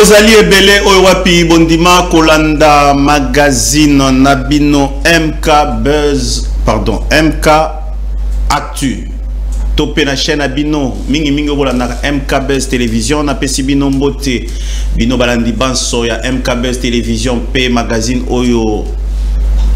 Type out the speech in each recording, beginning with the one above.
Ozali ebele owapi bondima kolanda magazine Nabino MK Buzz, pardon, MK Actu. Topé na chaîne Abino, mingi bolanda MK Buzz Télévision, na pesi bino mbote, bino balandi banso ya MK Buzz Télévision, P magazine oyo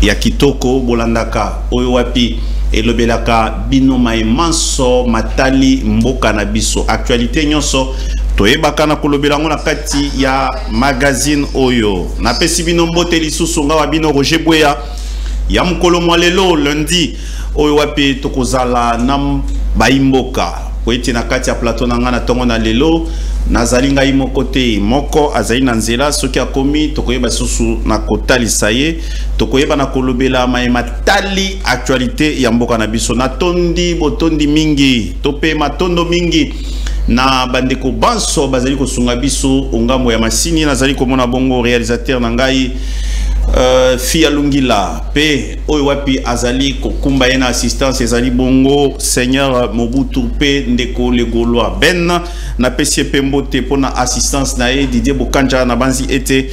ya kitoko bolandaka, oyo wapi elobelaka bino maimanso matali mboka na biso. Actualité nyonso toyebaka na kolobela ngo na kati ya magazine oyo. Na pesi bino mbote lisusu ngawa bino Roger Bweya ya mukolo mwalelo lundi oyo wapi tokozala na baimboka poeti na kati ya plateau na nga na tongo na lelo nazali ngai moko te moko azali na nzela soki akomi tokoyeba susu na kotalisa ye tokoyeba na kolobela matali actualité ya mboka na biso na tondi botondi mingi tope matondo mingi na bandeko banso bazali kosunga biso ongambo ya masini nazali komona bongo réalisateur na ngai Fia Lungila pe oyo wapi azali kokumba yena assistance ezali bongo Seigneur Mobutu pe ndeko le Gaulois Ben na pesi pembote pona assistance na ye Didier Bokanja na banzi ete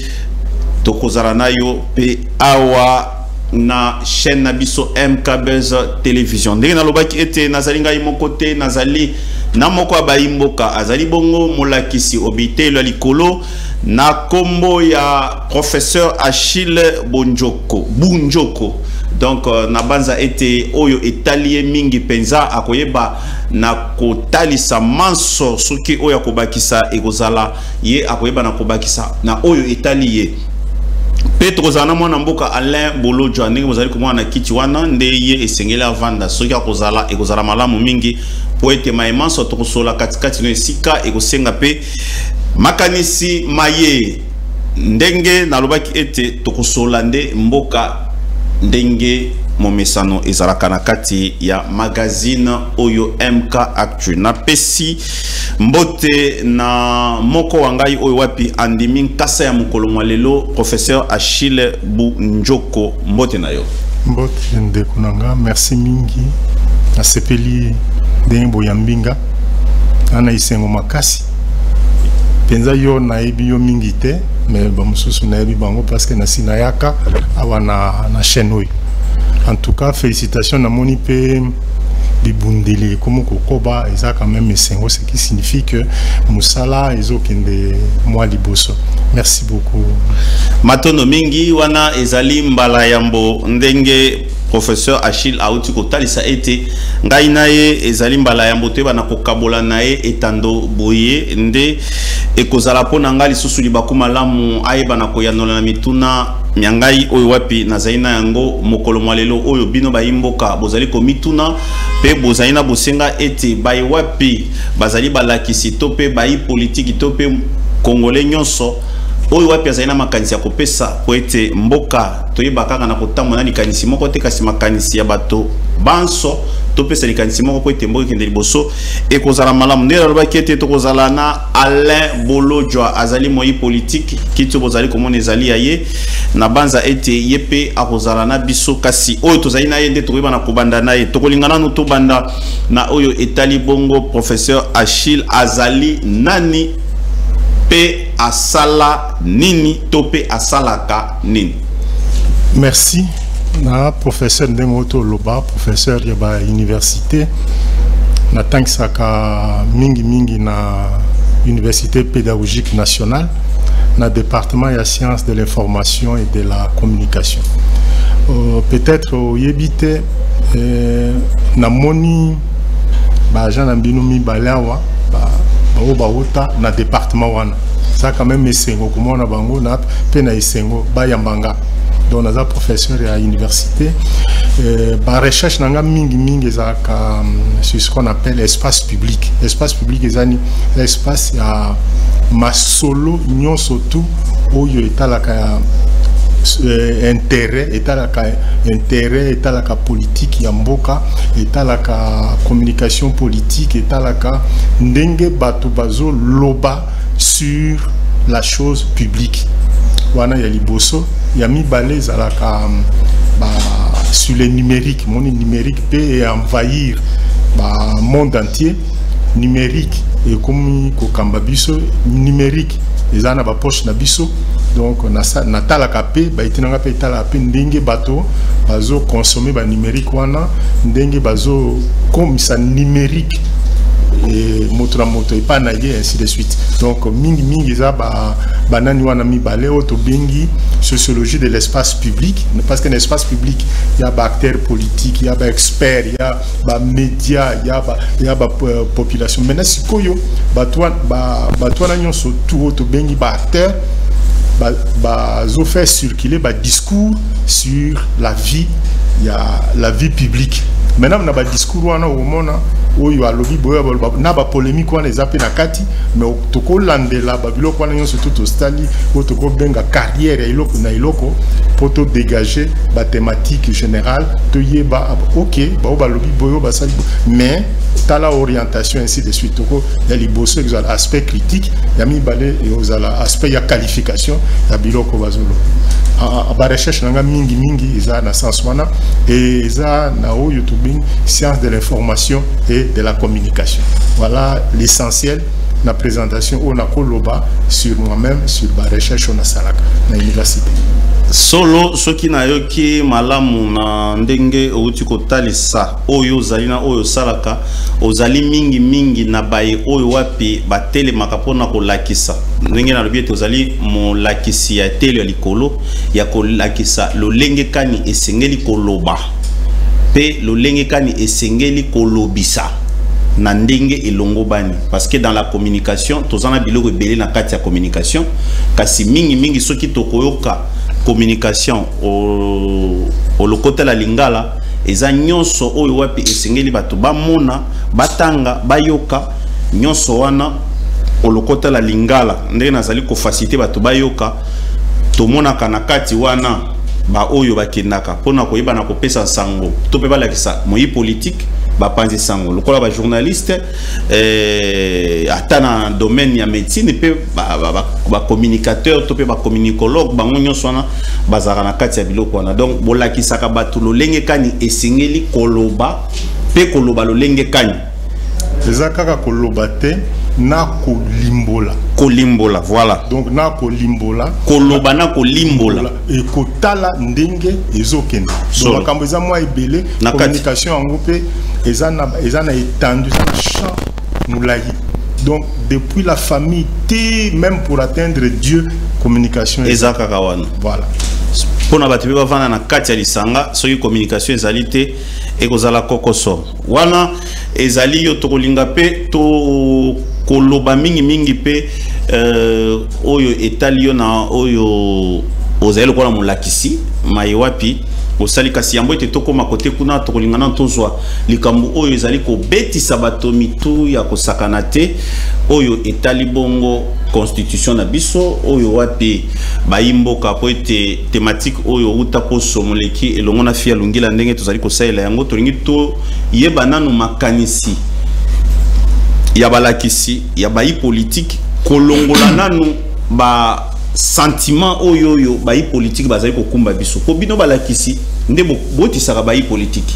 tokozala nayo pe awa na chaîne na biso MK Buzz Télévision ndenge nalobaki ete nazali ngai moko te nazali na moko abaimboka azali bongo molakisi obitelo likolo na kombo ya professeur Achille Bunjoko donc na banza ete oyo etalie mingi penza akoyeba na kotalisa manso soki oyo akobakisa ekozala ye akoyeba na kobakisa na oyo etali ye Petro zana mwana mboka Alain Bolojwa ndenge mozali komwana kiti wana nde ye esengela vanda soki akozala ekozala malamu mingi poete maimanso tokosola katikati no esika ekosenga pe makanisi maye ndenge nalobaki ete tokosola nde mboka ndenge momesano ezalaka na kati ya magazine oyo MK Actu na pesi mbote na moko wangai oyo wapi andimi nkasa ya mukolo mwalelo professeur Achille Bunjoko mbote na yo mbote ndeko nanga merci mingi na sepeli ndembo ya mbinga ana isengo makasi penza yo na ebi yo mingi te mais ba mususu na ebi bango parce que na sinayaka awa na chaîne oyo. En tout cas, félicitations à Moni P. Bibundeli, comme Kokoba, ils ont quand même esengo, ce qui signifie que Moussala, ils ont kende moi liboso. Merci beaucoup. Matono mingi wana ezali mbala yambo ndenge professeur Achille auti kotalisa ete ngai naye ezali mbala yambo te bana kokabola naye etando boye nde ekozala pona ngali susu libakuma lamu ayeba na koyanola na mituna nyangai oyo wapi na zaina yango mokolo mwalelo oyo bino baimboka bozali ko mituna pe bozaina bosenga ete bai wapi bazali balakisi tope bai politiki tope congolais nyonso oyo wapi azalina makanisi ya kopesa po ete mboka toyeba kaka na kotambo na likanisi moko te kasi makanisi ya bato banso topesa likanisi moko po ete mboka kende liboso ekozala malamu nde alobaki ete tokozala na Alain Bolojwa azali moi politique kiti bozali komona ezali ya ye na banza ete ye pe akozala na biso kasi oyo tozali na ye nde tokoyeba na kobanda na ye tokolingana no tobanda na oyo etali bongo professeur Achille azali nani pe asala nini tope asalaka nini. Merci na professeur Ndemoto Loba professeur ya ba université na tankisaka mingi na université pédagogique nationale na département ya sciences de l'information et de la communication. Peut-être au yebite na moni ba jana mbinumi balawa ba na département wana ça quand même esengo komona bango na pe na esengo ba yambanga donc na professeur à université ba recherche nanga mingi ezaka sur ce qu'on appelle espace public ezani l'espace ya masolo union surtout oyo etalaka intérêt etalaka politique ya mboka etalaka communication politique etalaka ndenge bato bazo loba sur la chose publique wana ya liboso ya mibale zalaka sur le numérique mon numérique peut envahir monde entier numérique et comme kokamba biso numérique ils ont ba poche na biso donc na tala kapé ba itinanga pe tala pe ndenge bato bazo consommer ba numérique wana ndenge bazo comme ça numérique et moto na moto et pas naïe ainsi de suite donc mingi za ba nani wana mi balé auto bengi sociologie de l'espace public parce que l'espace public il y a ba acteurs politiques il y a ba experts il y a ba médias il y a ba population maintenant sikoyo ba toi nyonso tout auto bengi ba acteurs ba zo faire circuler ba discours sur la vie il y a la vie publique maintenant on a ba discours wana au monde oyo alobi boya na ba polémique wana ezape na kati mais toko landela ba biloko wana nyonso tout ostali toko benga carrière ya iloko na iloko pour te dégager ba thématique générale to yeba OK ba lobi boyo ba sali mais tala orientation ainsi de suite toko ya liboso exal aspect critique ya mi balé et ozala aspect ya qualification ya biloko bazolo ba recherche nanga mingi eza na sens wana et eza na oyo to bing science de l'information et de la communication. Voilà l'essentiel de la présentation on a koloba sur moi-même sur la recherche on a salaka na université. Solo soki na yoki malamu na ndenge outi kotalisa oyo zalina oyo salaka ozali mingi na baye oyo wapi batele makapona kolakisa ndenge na lobi ete ozali mo lakisi ya tele ya likolo ya kolakisa lolenge kani esengeli koloba pe lolenge kani esengeli kolobisa na ndenge elongo bani parce que dans la communication tozana biloko ebele na kati ya communication kasi mingi soki tokoyoka communication au lokota la lingala eza nyonso oyo wapi esengeli bato bamona batanga bayoka nyonso wana au lokota la lingala ndenge nazali ko faciliter bato bayoka tomona kanakati wana ba oyo bakendaka pona koyeba na kopesa sango to pe balakisa moyi politique ba panzi sango lokola ba journaliste ata na domaine ya médecine pe ba communicateur to pe ba communicologue bango nyonso wana bazaka na kati ya biloko wana donc bolakisaka bato lolenge kani esengeli koloba pe koloba lolenge kani eza kaka koloba te na kolimbola voilà donc na kolimbola koloba na kolimbola et kotala ndenge ezokende donc makambo eza mwa ebele communication yango pe eza na étendu na champ moulayi donc depuis la famille même pour atteindre Dieu communication eza kaka wana voilà pona batu be bavana na kati ya lisanga soki communication ezali te ekozala kokoso wana ezali yo tokolinga pe to koloba mingi pe oyo etali yo na oyo ozali lokola molakisi maye wapi osali kasi yambo ete tokoma kote kuna tokolingana tozwa likambo oyo ezali kobetisa bato mitu ya kosakana te oyo etali bongo constitution na biso oyo wapi bayimboka po ete thématique oyo uta poso moleki elongo na fia lungila ndenge tozali kosalela yango tolingi to yeba nanu makanisi ya balakisi ya bayi politique kolongola nanu ba sentiment oyo bayi politique bazali kokumba biso po bino balakisi nde botisaka bayi politique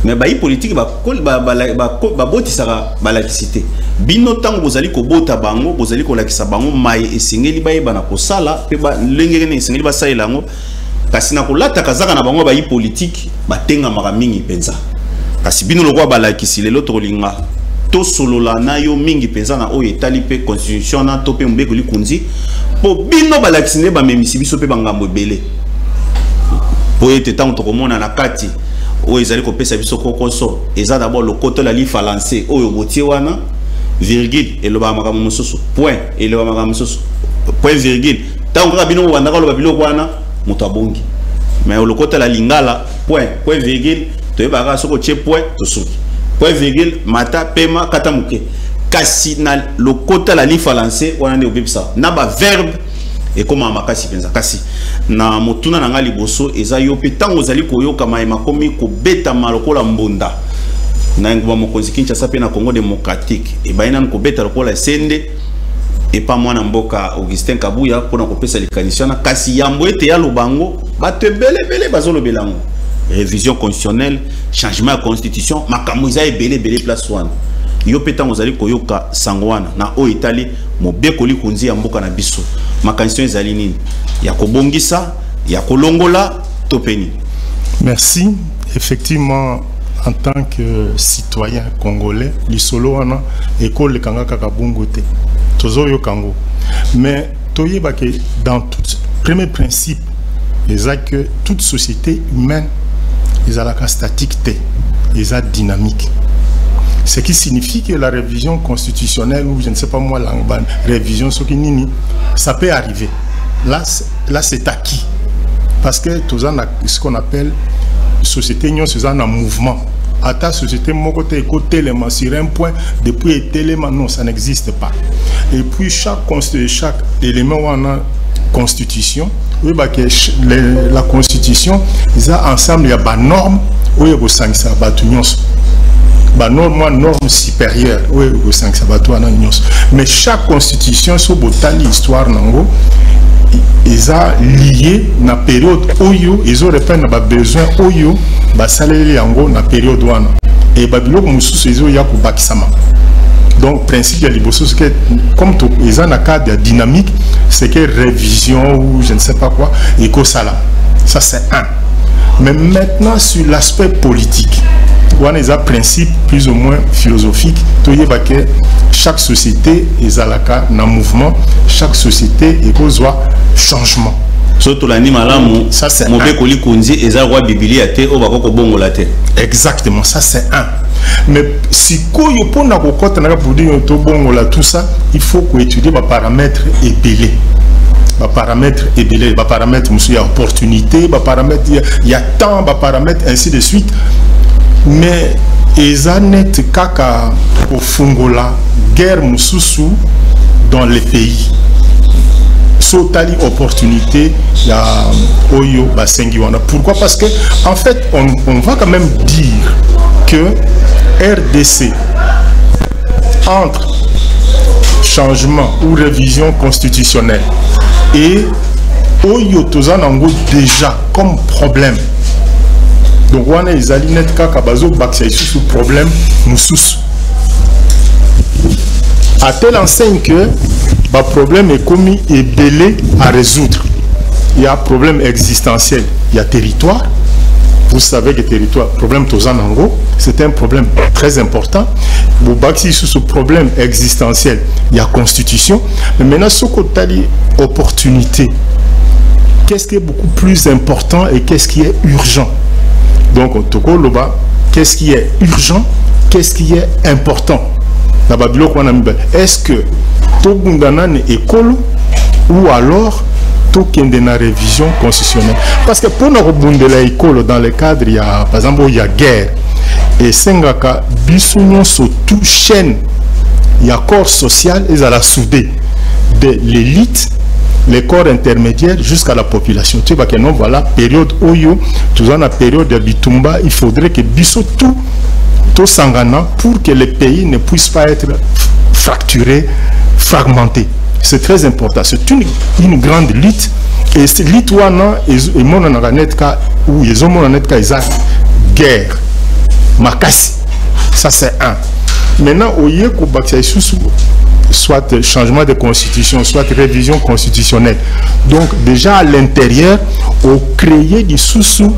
mais bayi politique ba botisaka balakisi te bino tango bozali kobota bango bozali kolakisa bango mai esengeli bayeba na kosala pe ba lengenge ne esengeli basalela yango kasi na kolata kazaka na bango bayi politique batenga maka mingi penza kasi bino lokwa balakisi lelo tolinga to solola na yo mingi penza na oyo etali pe constitution na to pe mbeko likunzi po bino balakisi ne ba memisi biso pe bangambo ebele po ete tango tokomona na kati oyo ezali kopesa biso kokoso eza d'abord le côté la li falancé oyo botie wana virgule eloba makambo mosusu point eloba makambo mosusu point virgule tango kaka bino bandaka loba biloko wana moto abongi mais le côté la lingala point virgule toyebaka soko tie point tosuki point virgule mata pema kata muke kasi na le côté la li falancé wana nde obebisa na ba verbe et comme makasi penza kasi na motuna na ngali boso eza yo pe tango zali koyoka mayema komi ko beta malokola mbonda na ngwa mokonzi Kinshasa pe na Congo démocratique et baina ko beta lokola sende et pas mwana mboka Augustin Kabuya pona ko pesa likanisiana kasi yambo ete ya lobango bato bele bazolo belango révision constitutionnelle changement de constitution makambo eza ebele place wana yo peta ngozali koyoka sangwana na o itali mobekoli kunzi ya mboka na biso makanisi ezali nini ya kobongisa ya kolongola topeni. Merci. Effectivement, en tant que citoyen congolais, l'isolo wana école kanga kakabungote tozo yo kango, mais toyeba que dans tout premier principe c'est que toute société humaine est à la statique, est à dynamique. Ce qui signifie que la révision constitutionnelle ou je ne sais pas moi la révision ça peut arriver. Là c'est acquis parce que tout ça ce qu'on appelle société c'est un mouvement. À ta société mon côté tellement sur un point depuis tellement non ça n'existe pas. Et puis chaque élément on a constitution. Oui, bah, que la constitution, ils ont ensemble, il y a des normes, oui, il y a des normes supérieures, oui, il y a mais chaque constitution, sur l'histoire, ils ont lié la période où ils ont besoin où la période où et Babylone, ils ont donc, le principe de l'Ibosso, c'est que comme ils ont un cadre dynamique, c'est que révision ou je ne sais pas quoi, et que ça là. Ça, c'est un. Mais maintenant, sur l'aspect politique, on a un principe plus ou moins philosophique. Que chaque société est à un mouvement, chaque société est un changement. Surtout l'animal, ça c'est exactement, ça c'est un. Mais si pour tout ça, il faut étudier les paramètres épelés. Les paramètres épelés, les paramètres, il y a opportunité, les paramètres, il y a temps, les paramètres, ainsi de suite. Mais ils ont net kaka au Fungola, guerre moussou dans les pays. Sotali opportunité, il y a Oyo Basengiwana. Pourquoi? Parce que en fait, on va quand même dire que RDC, entre changement ou révision constitutionnelle et Oyo Tozanango déjà comme problème. Donc on a les alinettes kakabazo baksa sous problème moussous. À telle enseigne que le problème est commis et belé à résoudre. Il y a un problème existentiel, il y a territoire. Vous savez que territoire, problème Tozanango, c'est un problème très important. Boubaki sur ce problème existentiel, il y a constitution. Mais maintenant, ce qu'on a dit, opportunité. Qu'est-ce qui est beaucoup plus important et qu'est-ce qui est urgent? Donc, on toko loba, qu'est-ce qui est urgent, qu'est-ce qui est important? Est-ce que Togundana est école ou alors Tokende na révision constitutionnelle? Parce que pour nous rebondir la école dans le cadre, il y a par exemple il y a guerre et Sengaka bisounon sur toute chaîne, il y a corps social et à la soudée de l'élite, les corps intermédiaires jusqu'à la population. Tu vois que non voilà période Oyo, tout en la période de Bitumba, il faudrait que bisou tout Sangana pour que les pays ne puissent pas être fracturés, fragmentés. C'est très important. C'est une grande lutte. Et cette lutte, et mon ananetka, ou ils ont mon ananetka, ils ont guerre. Makasi. Ça, c'est un. Maintenant, au lieu que soit changement de constitution, soit révision constitutionnelle. Donc, déjà à l'intérieur, on crée des sous-sous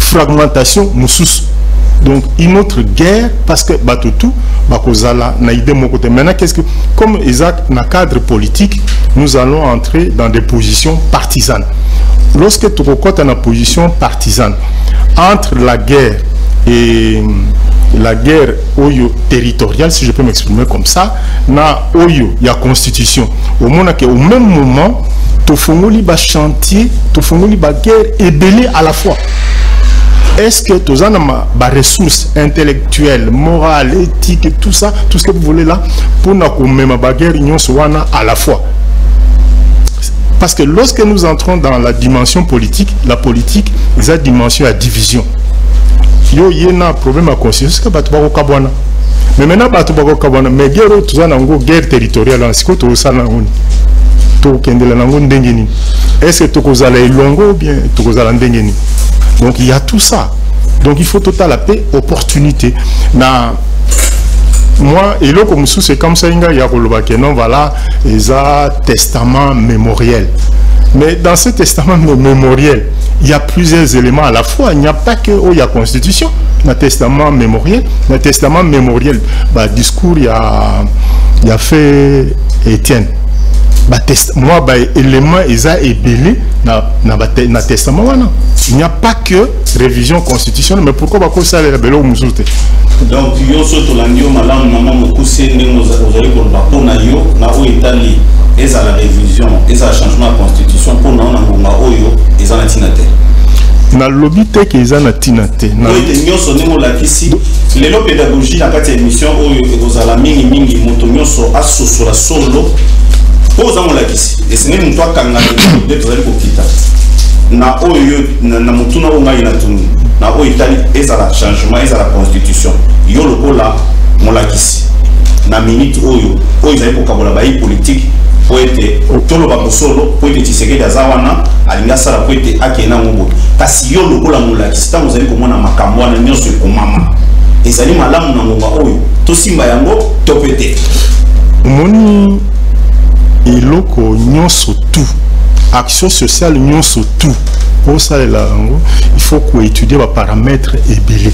fragmentation, moussous. Donc une autre guerre parce que Batutu, Bakozala, Naïde Mokote. Maintenant, qu'est-ce que, comme Isaac n'a cadre politique, nous allons entrer dans des positions partisanes. Lorsque tu recotes en position partisane, entre la guerre et la guerre Oyo territoriale, si je peux m'exprimer comme ça, na Oyo, il y a constitution. Au même moment, tu fais chantier, tu fais guerre et belé à la fois. Est-ce que tu as des ressources intellectuelles, morales, éthiques, tout ça, tout ce que vous voulez là, pour nous baguer à la fois? Parce que lorsque nous entrons dans la dimension politique, la politique, il y a une dimension à division. Il y a un problème à constitution, c'est que tu vas kabwana. Mais maintenant, tu vas kabwana. Mais tu as une guerre territoriale, c'est que tu as est-ce que tu as une longue ou bien tu as une. Donc il y a tout ça. Donc il faut total la paix, opportunité. moi, et là, comme c'est comme ça, il y a non, voilà, ils ont testament mémoriel. Mais dans ce testament mémoriel, il y a plusieurs éléments à la fois. Il n'y a pas que il y a constitution, le testament mémoriel. Le testament mémoriel, bah, discours, il y a fait Étienne. Bah, moi, bah, élément, ils ont ébélé dans le testament. Il n'y a pas que révision constitutionnelle, mais pourquoi bah, ça les rebelles au Mouzoute? Donc, yo soto landio malam maman mokuse ndenge ozali koloba pona yo na o Italie eza la révision eza changement de constitution pona na ngonga oyo eza na tinate na lobby te ke eza na tinate na ite nyoso ndenge olakisi lelo pédagogie na kati ya émission oyo ekozala mingi mingi moto nyoso asosola solo po oza molakisi esengeli moto akanga nde tozali kokita na oyo na mutuna o ngai na tunu na o Italie ezala changement ezala constitution yo lokola molakisi na minute oyo ezali kokabola bayi politique po ete tolo bakosolo po ete Tshisekedi azawana alinga sala po ete akena ngobo kasi yo lokola molakisi tango ozali komona makambo wana nyonso ekomama ezali malamu na ngonga oyo tosimba yango topete omoni eloko nyonso tout action sociale nyonso tout pour ça il faut qu'on étudie les paramètres ébélés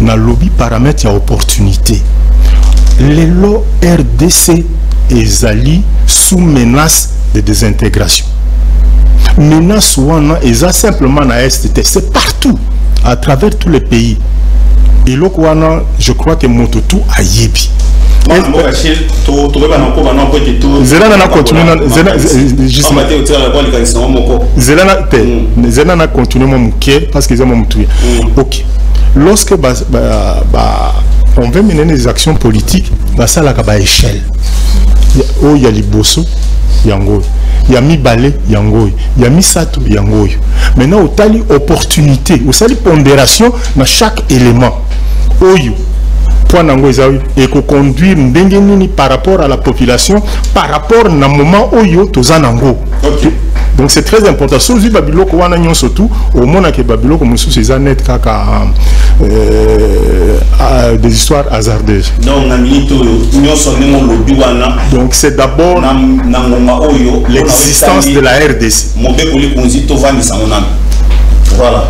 na lobby paramètres et opportunité les lots RDC et Zali sous menace de désintégration menace wana eza simplement na STT c'est partout à travers tous les pays et lo wana je crois que moto tout a yebi Zela na continué mon mouké parce qu'ils ont mon mouké. Ok. Lorsque on veut mener des actions politiques, ça la kaba échelle. Il y a Liboso, yango. Il y a mi balé, yango. Il y a mi sato, yango. Maintenant, au tali opportunité, au tali pondération dans chaque élément. Oyo. Et qu'on conduire par rapport à la population, par rapport à un moment où il y a donc c'est très important. Surtout Babylone, surtout au moment que Babylone comme sous net des histoires hasardeuses. Donc c'est d'abord l'existence de la RDC. Voilà.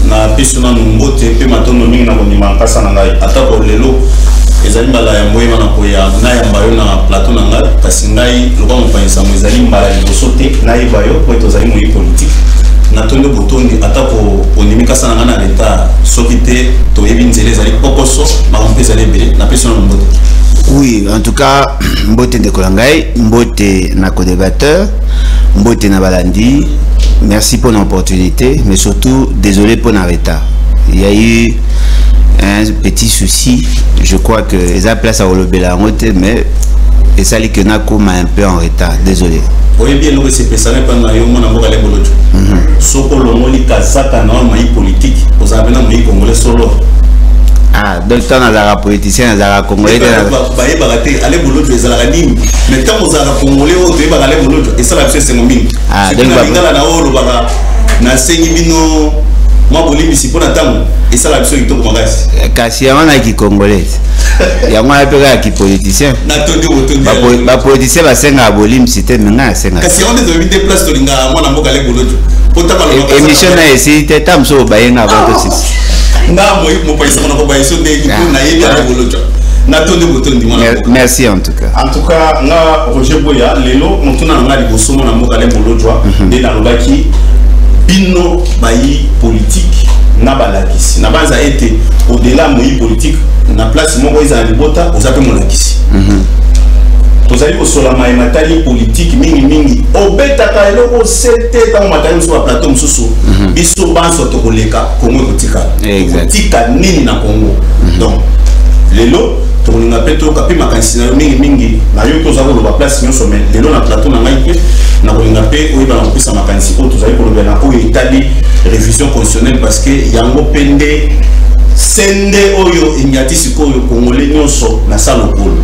Na pesona numbote pe matono mingi na konima kasa na ngai atako lelo ezali mbala ya moyema na koya na ya mbayo na plateau na ngai kasi ngai loba mopanyisa mo ezali mbala liboso te na yebayo po tozali moyi politique na tondo botondi atako onimi kasa na ngai na leta soki te toyebi nzela ezali pokoso makambo ezali ebele na pesona numbote. Oui, en tout cas mbote ndeko na ngai mbote na co-débatteur mbote na balandi. Merci pour l'opportunité, mais surtout désolé pour le retard. Il y a eu un petit souci, je crois que ça place à Olobela mais et ça dit que Nako m'a un peu en retard, désolé. Oui, bien, nous c'est ça n'est pas na yo mona ngala bolojo. Soko lomoli kazaka na mai politique, vous avez na mai congolais solo. Ah, donc tu as la politicien, la congolais. Allez bolojo ezala nini? Mais tant vous avez congolais au débat allez bolojo et ça la c'est mon mine. Ah, donc na olo baba na sengi bino moi bolimi si pona tango et ça la biso kitoko makasi. Kasi wana ki congolais. Ya mwa peka ki politicien. Na tondi otondi. Ba politicien ba senga bolimi c'était menga senga. Kasi on est de place to linga mwana mboka le bolojo. Émission na esi te tamso ba yenga ba to sisi. Merci en tout cas. En tout cas, Roger Boya, Lelo, on tourne en Mali, Bosso, on a Mokalem Bolodjoa, et dans le Baki, Bino, Bayi, politique, Nabalakis. Nabaza été au-delà de politique, na place, mon voisin à Libota, aux appels Monakis. Vous allez au Solama et Matali politique, mingi, au bêta, au c'était dans Matali sur la plateforme sous biso banso to koleka Congo kotika. Tika nini na Congo. Donc lelo to nga peto kapi makansina mingi na yo to zako lo place nyo sommet. Lelo na plateau na ngai pe na kolinga pe o ba na kopisa makansi ko to zali ko lobela ko Italie révision constitutionnelle parce que yango pende sende oyo inyati sikoyo congolais nyonso na salokolo.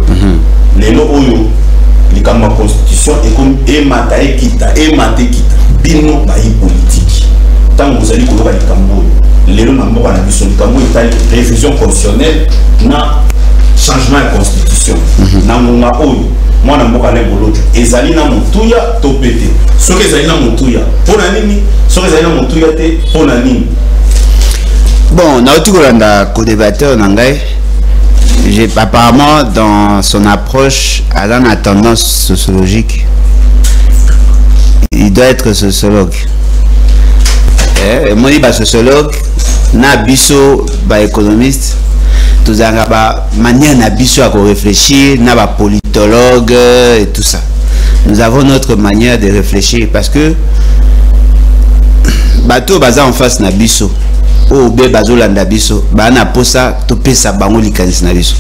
Lelo oyo likamba constitution et comme emata ekita bino bayi politique tant vous allez koloba likambo les lois n'ont pas de révision constitutionnelle, na changement de constitution. Na monga oyo, moi na mboka le boloto. Ezali na mutuya topete. Soki ezali na mutuya, pona nini? Soki ezali na mutuya te, pona nini? Bon, na otu kolanda co-débatteur nangai. Apparemment, dans son approche, elle a une tendance sociologique. Il doit être sociologue. Moi, je suis sociologue, nabiso économiste. Tout ça, manière nabiso à réfléchir, na politologue et tout ça. Nous avons notre manière de réfléchir parce que bateau baza en face nabiso. Oh, be bazolanda biso bana posa to pesa bango likanisi na biso.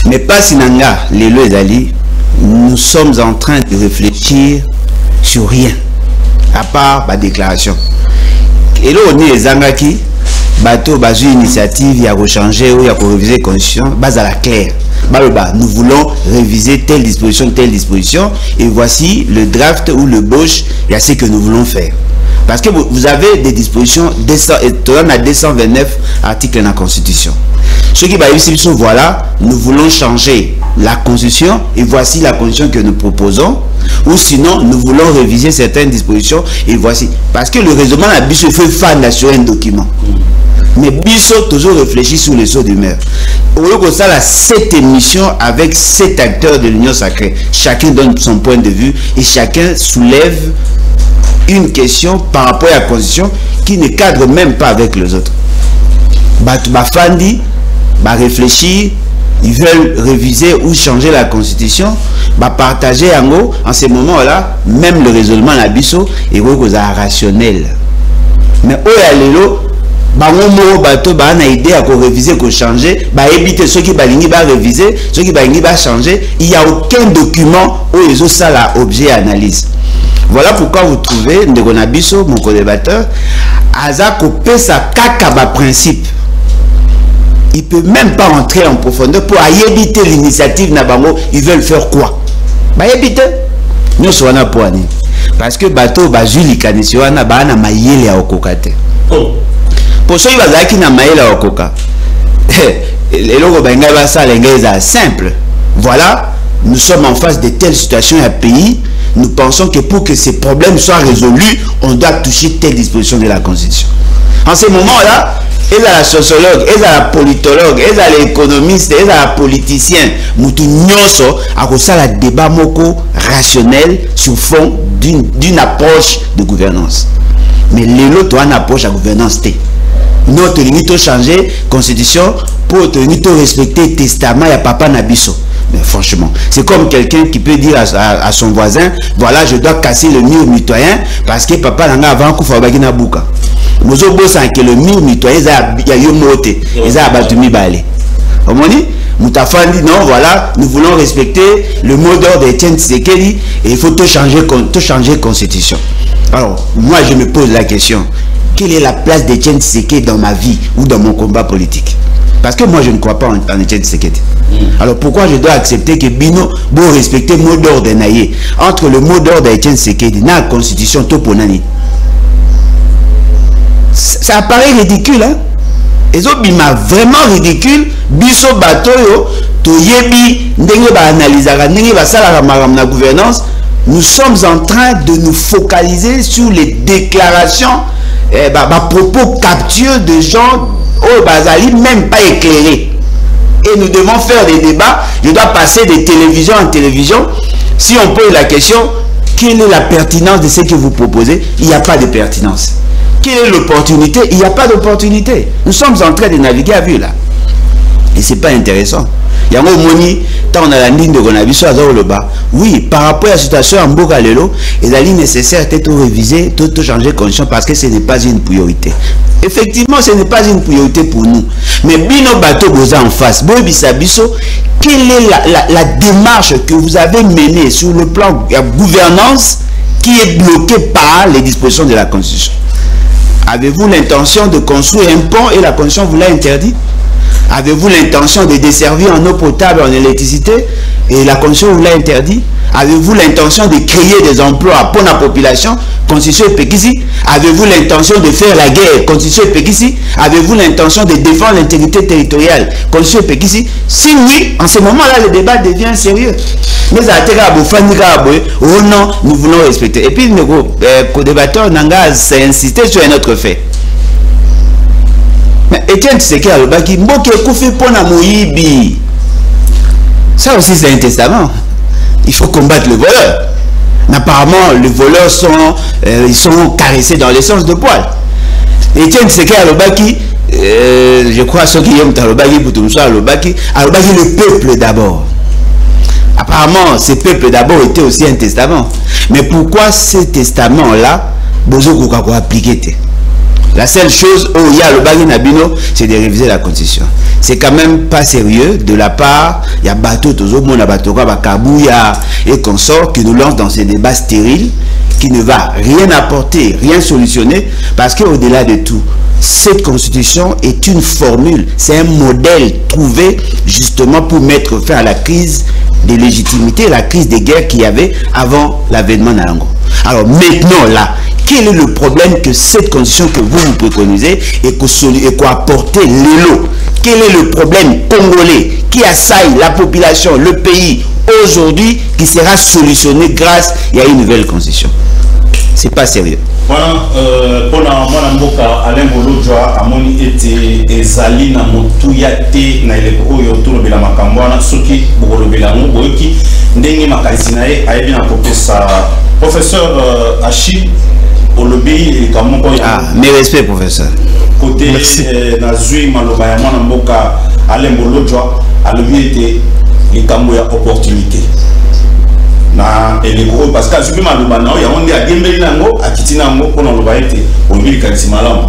Mais pas sinanga lelo ezali, nous sommes en train de réfléchir sur rien à part ba déclaration. Et là on est ezangaki bateau bazu initiative ya changer ou ya réviser constitution base à la claire. Nous voulons réviser telle disposition et voici le draft ou le bauche, il y a ce que nous voulons faire. Parce que vous avez des dispositions, on a 229 articles dans la Constitution. Ce qui va ici, voilà, nous voulons changer la Constitution et voici la Constitution que nous proposons. Ou sinon, nous voulons réviser certaines dispositions et voici. Parce que le raisonnement a il faut fan sur un document. Mais Bisso toujours réfléchit sur les sauts d'humeur. Au lieu que ça, 7 émissions avec 7 acteurs de l'Union sacrée. Chacun donne son point de vue et chacun soulève une question par rapport à la Constitution qui ne cadre même pas avec les autres. Bafandi, réfléchir, ils veulent réviser ou changer la Constitution, partager en ce moment-là, même le raisonnement la biso est rationnel. Mais où est le idée à réviser, à changer, éviter ceux qui va réviser, ceux qui va changer, il n'y a aucun document où ils ont ça l'objet analyse. Voilà pourquoi vous trouvez Ndegonabiso, mon co-débatteur, Aza copé sa kaka principe. Il peut même pas entrer en profondeur pour éviter l'initiative Nabango. Ils veulent faire quoi? Éviter. Nous sommes à point. Parce que bateau bazuli kanisiwana bana mayele ya okokate. Pour ceux qui va qui na mayele ya okoka. Les logo benga ba ça l'engagement simple. Voilà, nous sommes en face de telles situations à pays. Nous pensons que pour que ces problèmes soient résolus, on doit toucher telle disposition de la Constitution. En ce moment-là, elle a la sociologue, elle a la politologue, elle a l'économiste, elle a la politicien. Moutou nyonso a ça la débat moko rationnel sur fond d'une approche de gouvernance. Mais l'autre a une approche à gouvernance. Notre limite changer Constitution pour respecter le testament à Papa Nabiso. Mais franchement, c'est comme quelqu'un qui peut dire à son voisin, voilà, je dois casser le mur mitoyen parce que papa n'a avant qu'on fasse bagina bouka. Nous avons besoin que le mur mitoyen, il y a eu moté, il y a battu mi balé. Au moins, Moutafan dit non, voilà, nous voulons respecter le mot d'ordre d'Etienne Tshisekedi et il faut tout changer constitution. Alors, moi je me pose la question, quelle est la place d'Etienne Tshisekedi dans ma vie ou dans mon combat politique? Parce que moi je ne crois pas en Etienne Tshisekedi. Alors pourquoi je dois accepter que Bino doit respecter le mot d'ordre naïe entre le mot d'ordre d'Etienne Tshisekedi et la constitution Toponani? Ça apparaît ridicule, hein? Et ça bima vraiment ridicule. Biso batoyo to yebi ndenge ba analysera ndenge ba sala la gouvernance. Nous sommes en train de nous focaliser sur les déclarations, propos captieux de gens au Bazali même pas éclairés. Et nous devons faire des débats. Je dois passer de télévision en télévision. Si on pose la question, quelle est la pertinence de ce que vous proposez? Il n'y a pas de pertinence. Quelle est l'opportunité? Il n'y a pas d'opportunité. Nous sommes en train de naviguer à vue là. Et ce n'est pas intéressant. Il y a un moni, tant on a la ligne de Gonabiso à Zoroloba. Oui, par rapport à la situation en Bogalelo, il est nécessaire de tout réviser, tout changer de condition parce que ce n'est pas une priorité. Effectivement, ce n'est pas une priorité pour nous. Mais Bino Bato Boza en face, Boebisabiso, quelle est la démarche que vous avez menée sur le plan de la gouvernance qui est bloquée par les dispositions de la Constitution? Avez-vous l'intention de construire un pont et la Constitution vous l'a interdit? Avez-vous l'intention de desservir en eau potable, en électricité et la Constitution vous l'a interdit? Avez-vous l'intention de créer des emplois pour la population? Constitution Pekisi. Avez-vous l'intention de faire la guerre? Constitution Pekisi. Avez-vous l'intention de défendre l'intégrité territoriale? Constitution Pekisi. Si oui, en ce moment-là, le débat devient sérieux. Mais à oh non, nous voulons respecter. Et puis, le co-débatteur Nanga s'est insisté sur un autre fait. Mais Etienne Tshisekedi Alobaki, Mboke Koufi Pona Moyibi. Ça aussi, c'est un testament. Il faut combattre le voleur. Apparemment, les voleurs ils sont caressés dans l'essence de poil. Etienne Tshisekedi Alobaki, je crois ceux qui aiment Alobaki, Alobaki, le peuple d'abord. Apparemment, ce peuple d'abord était aussi un testament. Mais pourquoi ce testament-là, Bozo Koukako appliqué? La seule chose où il y a le bagui Nabino, c'est de réviser la constitution. C'est quand même pas sérieux de la part, il y a bateau, Tozomona, Batoka, Bakabouya et consorts qui nous lancent dans ces débats stériles qui ne va rien apporter, rien solutionner, parce qu'au-delà de tout, cette constitution est une formule, c'est un modèle trouvé justement pour mettre fin à la crise de légitimité, la crise des guerres qu'il y avait avant l'avènement Nalango. Alors maintenant là, quel est le problème que cette constitution que vous préconisez et qu'on apporte l'élo? Quel est le problème congolais qui assaille la population, le pays aujourd'hui, qui sera solutionné grâce à une nouvelle constitution? C'est pas sérieux. Voilà, pour la mboka Alain Bolodjoa amoni ete ezali na motuya te na eleko oyo tolobela makambo wana soki bokolobela ngo boyoki ndenge makalisi na ye ayebi na kopesa professeur Achille olobi kamoko ya mes respects professeur côté na zui maloba ya mwana mboka Alain Bolodjoa alobi ete likambo ya opportunité na eleko parce que azumi maloba na ya onde agembeli nango akiti nango pona loba ete olobi kalisi malamu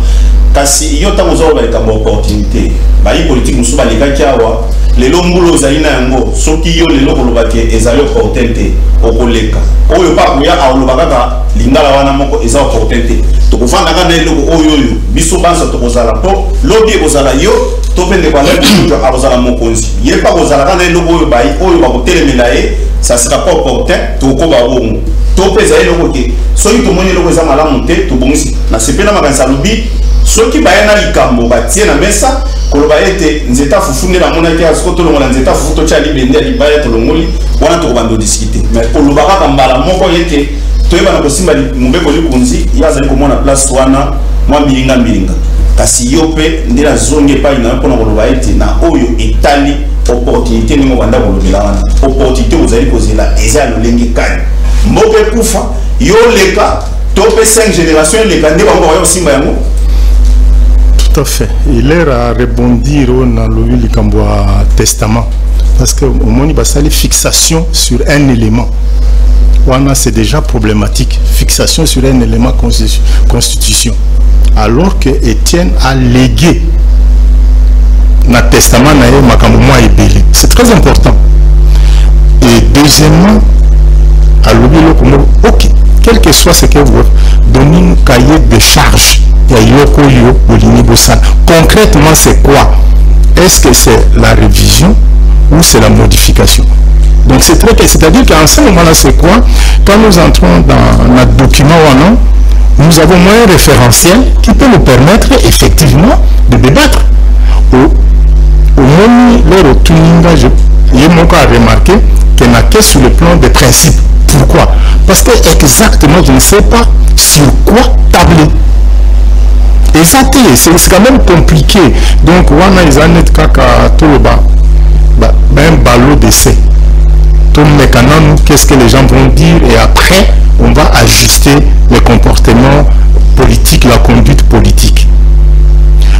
kasi yo tango zo ba likambo opportunité ba yi politique musu ba lekaki awa lelo mbulo zali na yango soki yo lelo koloba ke ezali opportunité okoleka oyo pa kuya awoloba kaka lingala wana moko eza opportunité tokofanda kana eloko oyo biso banza tokozala po lobi ekozala yo topende kwa lelo akozala mokonzi ye pa kozala kana eloko oyo bayi oyo bakotelemela ye ça sera pas opportun tokoba bongo topeza eloko ke soki tomoni eloko eza malamu te tobongisi na sepena makanisa lobi soki bayana likambo batie na mesa koloba ete nzeta fufunde na mona ke asko tolongola nzeta fufu to chali bende libaya tolongoli wana tokobando discuter mais koloba kaka mbala moko ete toyeba na kosimba mubeko likunzi yazali komona place wana mwa mbilinga kasi yo pe ndela zonge pa ina pona koloba ete na oyo etali opportunité ningo banda kolobela wana opportunité ozali kozela eza lolenge kani mboke kufa yo leka tope 5 générations leka nde bango bayo simba yango. Tout à fait. Il est à rebondir dans le testament parce que au moins il va s'aller fixation sur un élément. Wana c'est déjà problématique. Fixation sur un élément constitution. Alors que Étienne a légué dans le testament c'est très important. Et deuxièmement, à ok, quel que soit ce que vous donnez un cahier de charges. Concrètement, c'est quoi? Est-ce que c'est la révision ou c'est la modification? Donc c'est très clair. C'est-à-dire qu'en ce moment-là, c'est quoi? Quand nous entrons dans notre document ou non, nous avons un référentiel qui peut nous permettre effectivement de débattre. Au moment où le tuninga, j'ai remarqué qu'il n'a que sur le plan des principes. Pourquoi? Parce que exactement, je ne sais pas sur quoi tabler. Exactement, c'est quand même compliqué. Donc, on a les années de caca, tout le bas, un ballot d'essai. Tout maintenant, qu'est-ce que les gens vont dire et après, on va ajuster les comportements politiques, la conduite politique.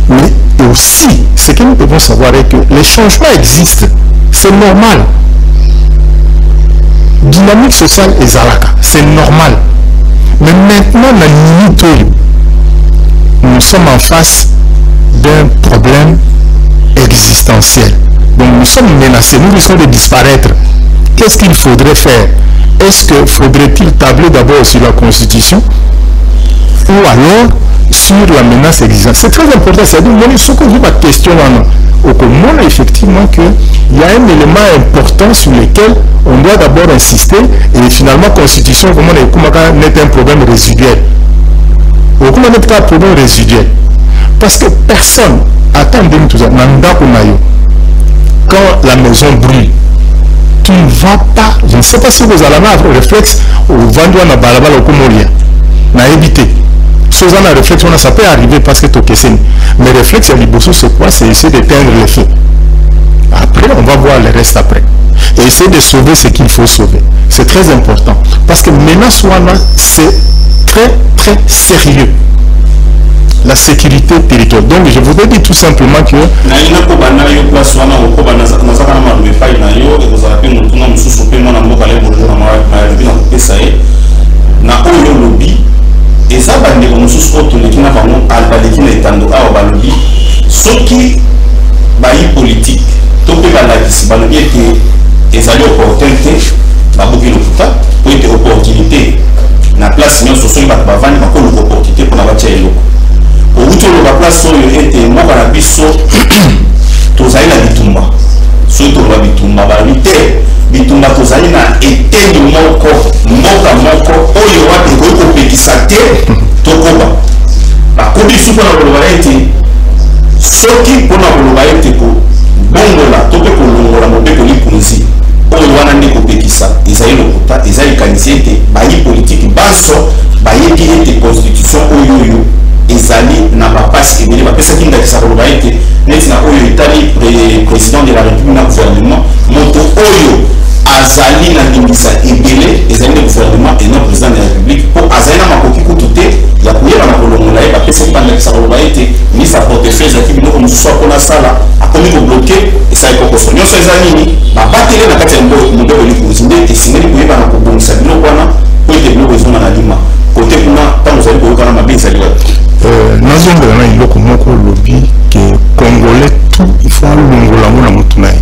Mais aussi, ce que nous devons savoir est que les changements existent. C'est normal. Dynamique sociale et Zalaka, c'est normal. Mais maintenant, la limite, nous sommes en face d'un problème existentiel. Donc nous sommes menacés, nous risquons de disparaître. Qu'est-ce qu'il faudrait faire? Est-ce que faudrait-il tabler d'abord sur la Constitution? ou alors sur la menace existante. C'est très important, c'est-à-dire que ce qu'on dit ma question au commun, effectivement qu'il y a un élément important sur lequel on doit d'abord insister, et finalement constitution comment n'est un problème résiduel. Comment n'est pas un problème résiduel? Parce que personne attend de tout ça. Quand la maison brûle, tu ne vas pas, je ne sais pas si vous allez avoir un réflexe au vendeur na balabala au Comoria, na éviter. Ce genre de réflexe, ça peut arriver parce que tu es. Mais réflexe à l'Ibosso, c'est quoi? C'est essayer d'éteindre le feu. Après, on va voir le reste après. Et essayer de sauver ce qu'il faut sauver. C'est très important. Parce que menace wana, c'est très très sérieux. La sécurité territoriale. Donc je voudrais dire tout simplement que politique opportunité na place nous sommes pas bavani ba ko opportunité pour na batia eloko au bout de la place so yo était mo kana biso to zaina bitumba so to ba bitumba ba bité bitumba to zaina eteni moko oyo wapi ko pekisa te to koba ba ko biso na ko ba ete soki pour na ko ba ete ko bongola to pe ko longola mo pe ko likunzi oyo wana ndeko pekisa ezali lokuta ezali kanisete bayi politique baso bayebi ete constitution oyo ezali na bapasi ebele bapesaki ndakisa koloba ete neti na oyo etali président de la république na gouvernement moto oyo azali na limbisa ebele ezali na gouvernement et non président de la république po azali na makoki kutu te ya koyeba na kolongola ye bapesaki bandakisa koloba ete ministre ya portefeuille ezalaki biloko mosusu akona sala akomi kobloke esali kokoso nyonso eza nini babatele na kati ya mobeko likuzi nde esengeli koyeba na kobongisa biloko wana po ete biloko ezonga na lima kote kuna ntango ozali koyoka na mabe ezali wapi nazongela na iloko moko lobi ke congolais tout il faut alongola ngo na motu na ye.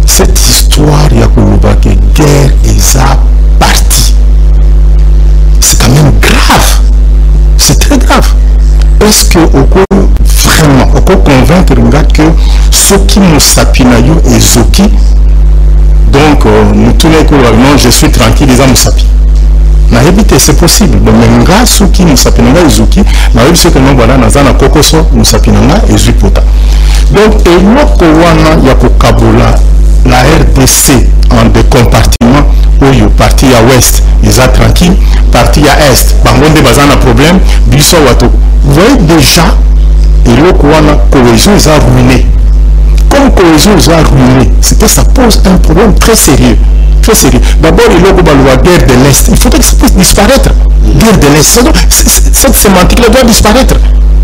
Cette histoire ya koloba ke guerre eza parti, c'est quand même grave, c'est très grave. Est-ce que vraiment on peut convaincre que ce qui nous sapina yo ezoki donc nous tournons non je suis tranquille les hommes sapi na éviter c'est possible mais nga ce qui nous sapina ezoki na éviter que non voilà nazana kokoso nous sapina ezipota donc eloko wana ya kokabola la RDC en deux compartiments oyo parti à ouest ils sont tranquilles parti à est bangonde bazana problème biso wato vous voyez déjà et le cohésion est ruiné. Comme cohésion est ruiné, c'est que ça pose un problème très sérieux. Très sérieux. D'abord, il y a la guerre de l'Est. Il faudrait que ça puisse disparaître. Guerre de l'Est. Cette sémantique-là doit disparaître.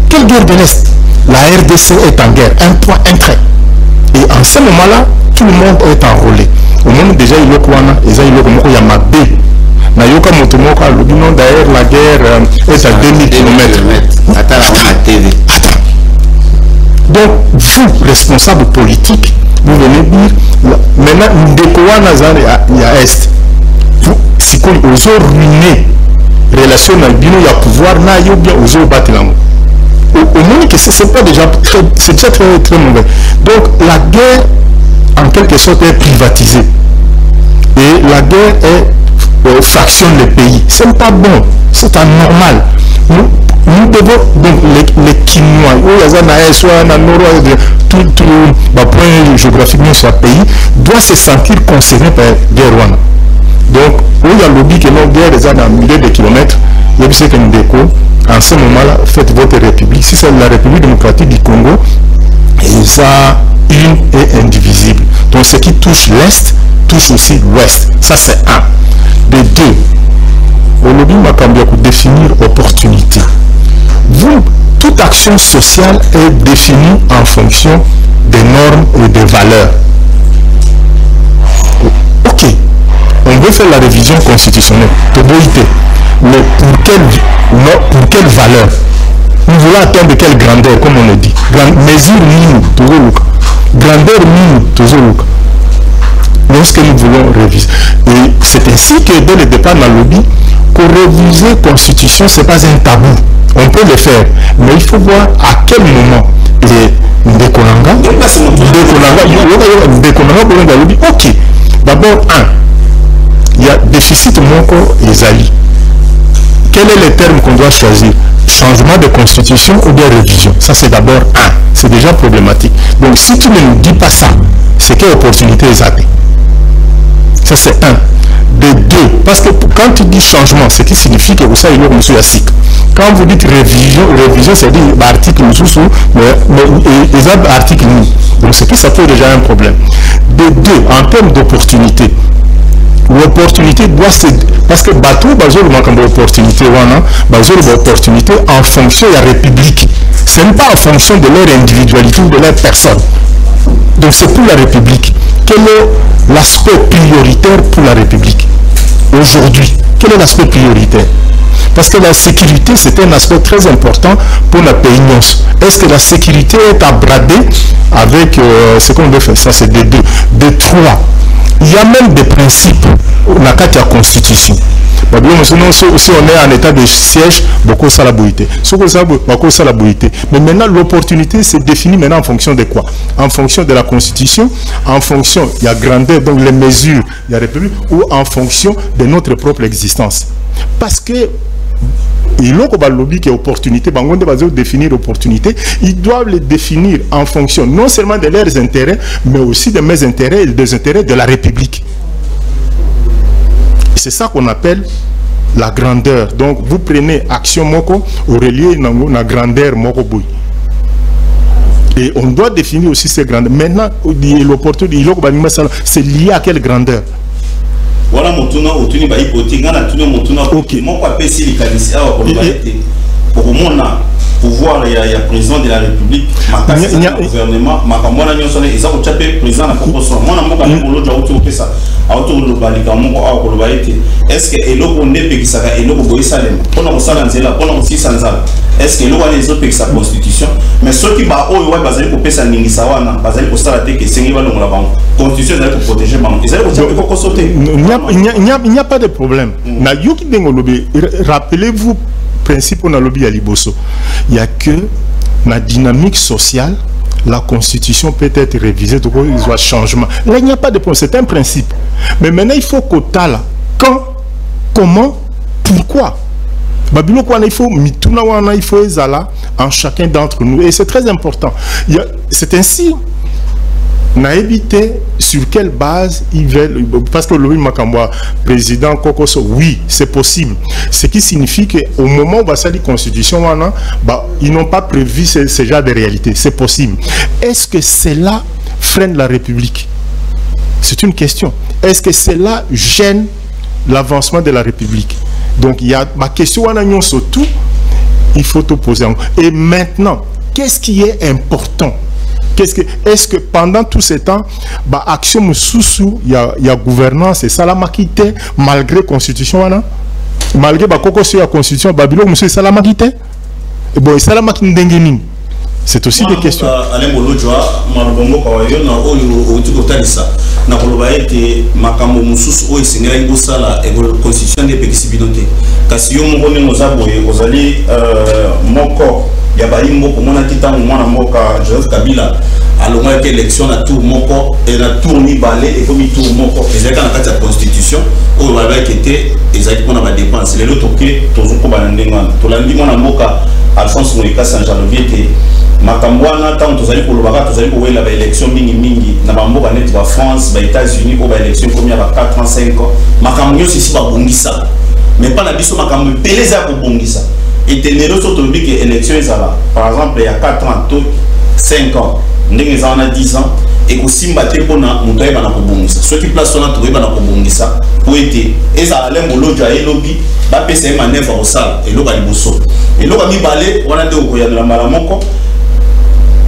Quelle guerre de l'Est? La RDC est en guerre. Un point, un trait. Et en ce moment-là, tout le monde est enrôlé. Au moment déjà, il y a ma B. Nayoka Motomoko a dit non, d'ailleurs, la guerre est à 2000 km. Attends. Donc, vous, responsables politiques, vous venez dire, maintenant, Ndekowa Nazar il y a Est. Si vous avez ruiné relation avec il y a pouvoir, il y a bien aux battre là. Au moins que ce n'est pas déjà très, c'est déjà très, très mauvais. Donc, la guerre, en quelque sorte, est privatisée. Et la guerre fractionne le pays. Ce n'est pas bon, c'est anormal. Nous devons, donc les Kinois, tout point géographiquement sur le pays, doit se sentir concerné par la guerre. Donc, il y a le lobby que nos guerres sont à milliers de kilomètres, il y a que nous déco, en ce moment-là, faites votre république. Si c'est la République démocratique du Congo, et ça, une et indivisible. Donc, ce qui touche l'Est, touche aussi l'Ouest. Ça, c'est un. De deux, au lobby Makambia pour définir opportunité. Vous, toute action sociale est définie en fonction des normes et des valeurs. Ok, on veut faire la révision constitutionnelle, mais pour quelle valeur? Nous voulons atteindre quelle grandeur, comme on le dit. Mesure minime, grandeur minime, lorsque nous voulons réviser. Et c'est ainsi que dès le départ dans le lobby, Pour réviser la Constitution, ce n'est pas un tabou. On peut le faire. Mais il faut voir à quel moment les Ndekonanga, ok. D'abord, il y a déficit les alliés. Quel est le terme qu'on doit choisir? Changement de constitution ou bien révision? Ça, c'est d'abord c'est déjà problématique. Donc, si tu ne nous dis pas ça, c'est quelle opportunité ils ont? Ça, c'est un. De deux, parce que quand tu dis changement, ce qui signifie que vous savez, il y a un cycle. Quand vous dites révision, c'est dire article mais article. Donc, c'est que ça pose déjà un problème. De deux, en termes d'opportunité, l'opportunité doit se... Parce que bateau, l'opportunité en fonction de la République. Ce n'est pas en fonction de leur individualité ou de leur personne. Donc c'est pour la République. Quel est l'aspect prioritaire pour la République aujourd'hui? Quel est l'aspect prioritaire? Parce que la sécurité, c'est un aspect très important pour la pays. Est-ce que la sécurité est à brader avec ce qu'on veut faire? Ça, c'est de deux. De trois, il y a même des principes dans la Constitution. Si on est en état de siège, beaucoup ça la bouillité. Mais maintenant, l'opportunité se définit maintenant en fonction de quoi? En fonction de la Constitution, en fonction, il y a grandeur, donc les mesures, il y a République, ou en fonction de notre propre existence. Parce que il y a un lobby qui est opportunité, définir l'opportunité, ils doivent les définir en fonction non seulement de leurs intérêts, mais aussi de mes intérêts et des intérêts de la République. C'est ça qu'on appelle la grandeur. Donc, vous prenez action moko, au relié dans la grandeur moko boui. Et on doit définir aussi ces grandeurs. Maintenant, l'opportunité, c'est lié à quelle grandeur? Voilà mon tournoi, au tournoi, il y a mon tournoi. Ok. Mon papa, c'est les candidat pour mon pouvoir, il y a président de la République, le gouvernement, ils ont président de la proposition. Est-ce que est-ce que les autres sa constitution, mais ceux qui va au bazali pour pesa ningisa wana bazali pour ça que c'est la constitution pour protéger il n'y a pas de problème. Na yoki dengo lobby, rappelez-vous principe on a lobby à Liboso. Il y a que la dynamique sociale, la constitution peut être révisée, donc il y a changement. Là il n'y a pas de problème, c'est un principe. Mais maintenant il faut qu'on là quand, comment, pourquoi. Il faut en chacun d'entre nous et c'est très important. C'est ainsi on a évité sur quelle base ils veulent, parce que Louis Makamboa, président Kokoso, oui, c'est possible. Ce qui signifie qu'au moment où va la constitution, ils n'ont pas prévu ce genre de réalité. C'est possible. Est-ce que cela freine la République? C'est une question. Est-ce que cela gêne l'avancement de la République? Donc il y a ma question, surtout, il faut te poser. Et maintenant, qu'est-ce qui est important? Est-ce que pendant tout ce temps, action sous il y a gouvernance et ça la maquité malgré la constitution, malgré la constitution, Babylone, monsieur ça la maquité. Et bon, ça la maquité d'engagement. C'est aussi des questions. Alain Bolodjoa, Marabongo Kawayo, na oyo otukotalisa na koloba ete makambo mususu oyo esengela ibosala et constitution de flexibilité. Kasi yo moko ne mozaboye ozali moko ya baimbo komona titango mwana mboka Joseph Kabila alonga ke élection na tour moko et na tour mibale et comme tour moko ezaka na kati ya constitution oyo baba kete ezaki pona ba dépense lelo toke tozoko bana ndengana tolandi mwana mboka Alphonse Moïka Saint-Janvier Makambwana tant tozali kolobaka tozali kowela ba élection mingi na bamboka net ba France ba États-Unis ko ba élection comme ya ba 4 ans 5 ans makambo yosi si ba bongisa mais pas na biso makambo peleza ko bongisa et tenero so tobi que élection ezala par exemple il y a 4 ans 5 ans ndenge za na 10 ans et ko simba te pona muto eba na ko bongisa ceux qui place sona to eba na ko bongisa pour été ezala le Bolodjoa et lobby ba pesa manœuvre au sala et loba liboso et loba mi balé wana de ko ya na malamoko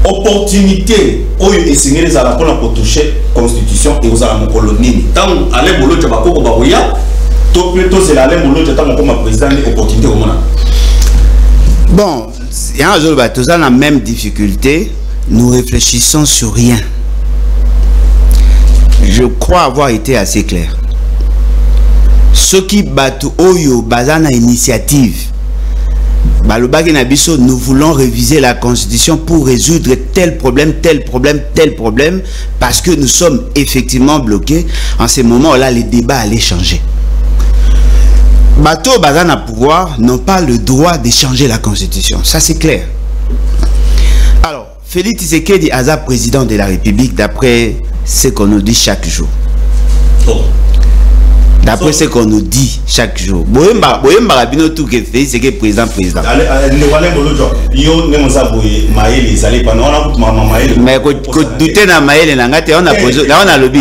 opportunité oyo esengeli ezala mpona kotouche constitution et ozala mokolo nini ntango Alain Bolodjoa bakoko bakoya to mpe tozela Alain Bolodjoa ntango okoma président nde opportunité komona. Bon, il y a un jour tous dans la même difficulté, nous réfléchissons sur rien. Je crois avoir été assez clair. ceux qui battent Oyo Bazana initiative, balobaki na biso, nous voulons réviser la constitution pour résoudre tel problème, parce que nous sommes effectivement bloqués. En ce moment-là, les débats allaient changer. Bateau Bazana pouvoir n'ont pas le droit de changer la constitution. Ça, c'est clair. Alors, Félix Tshisekedi Aza, président de la République, d'après ce qu'on nous dit chaque jour. D'après ce qu'on nous dit chaque jour. Boyemba Rabino tout que fait, c'est que président. Mais quand douter na maël nangate on a posé là on a lobby.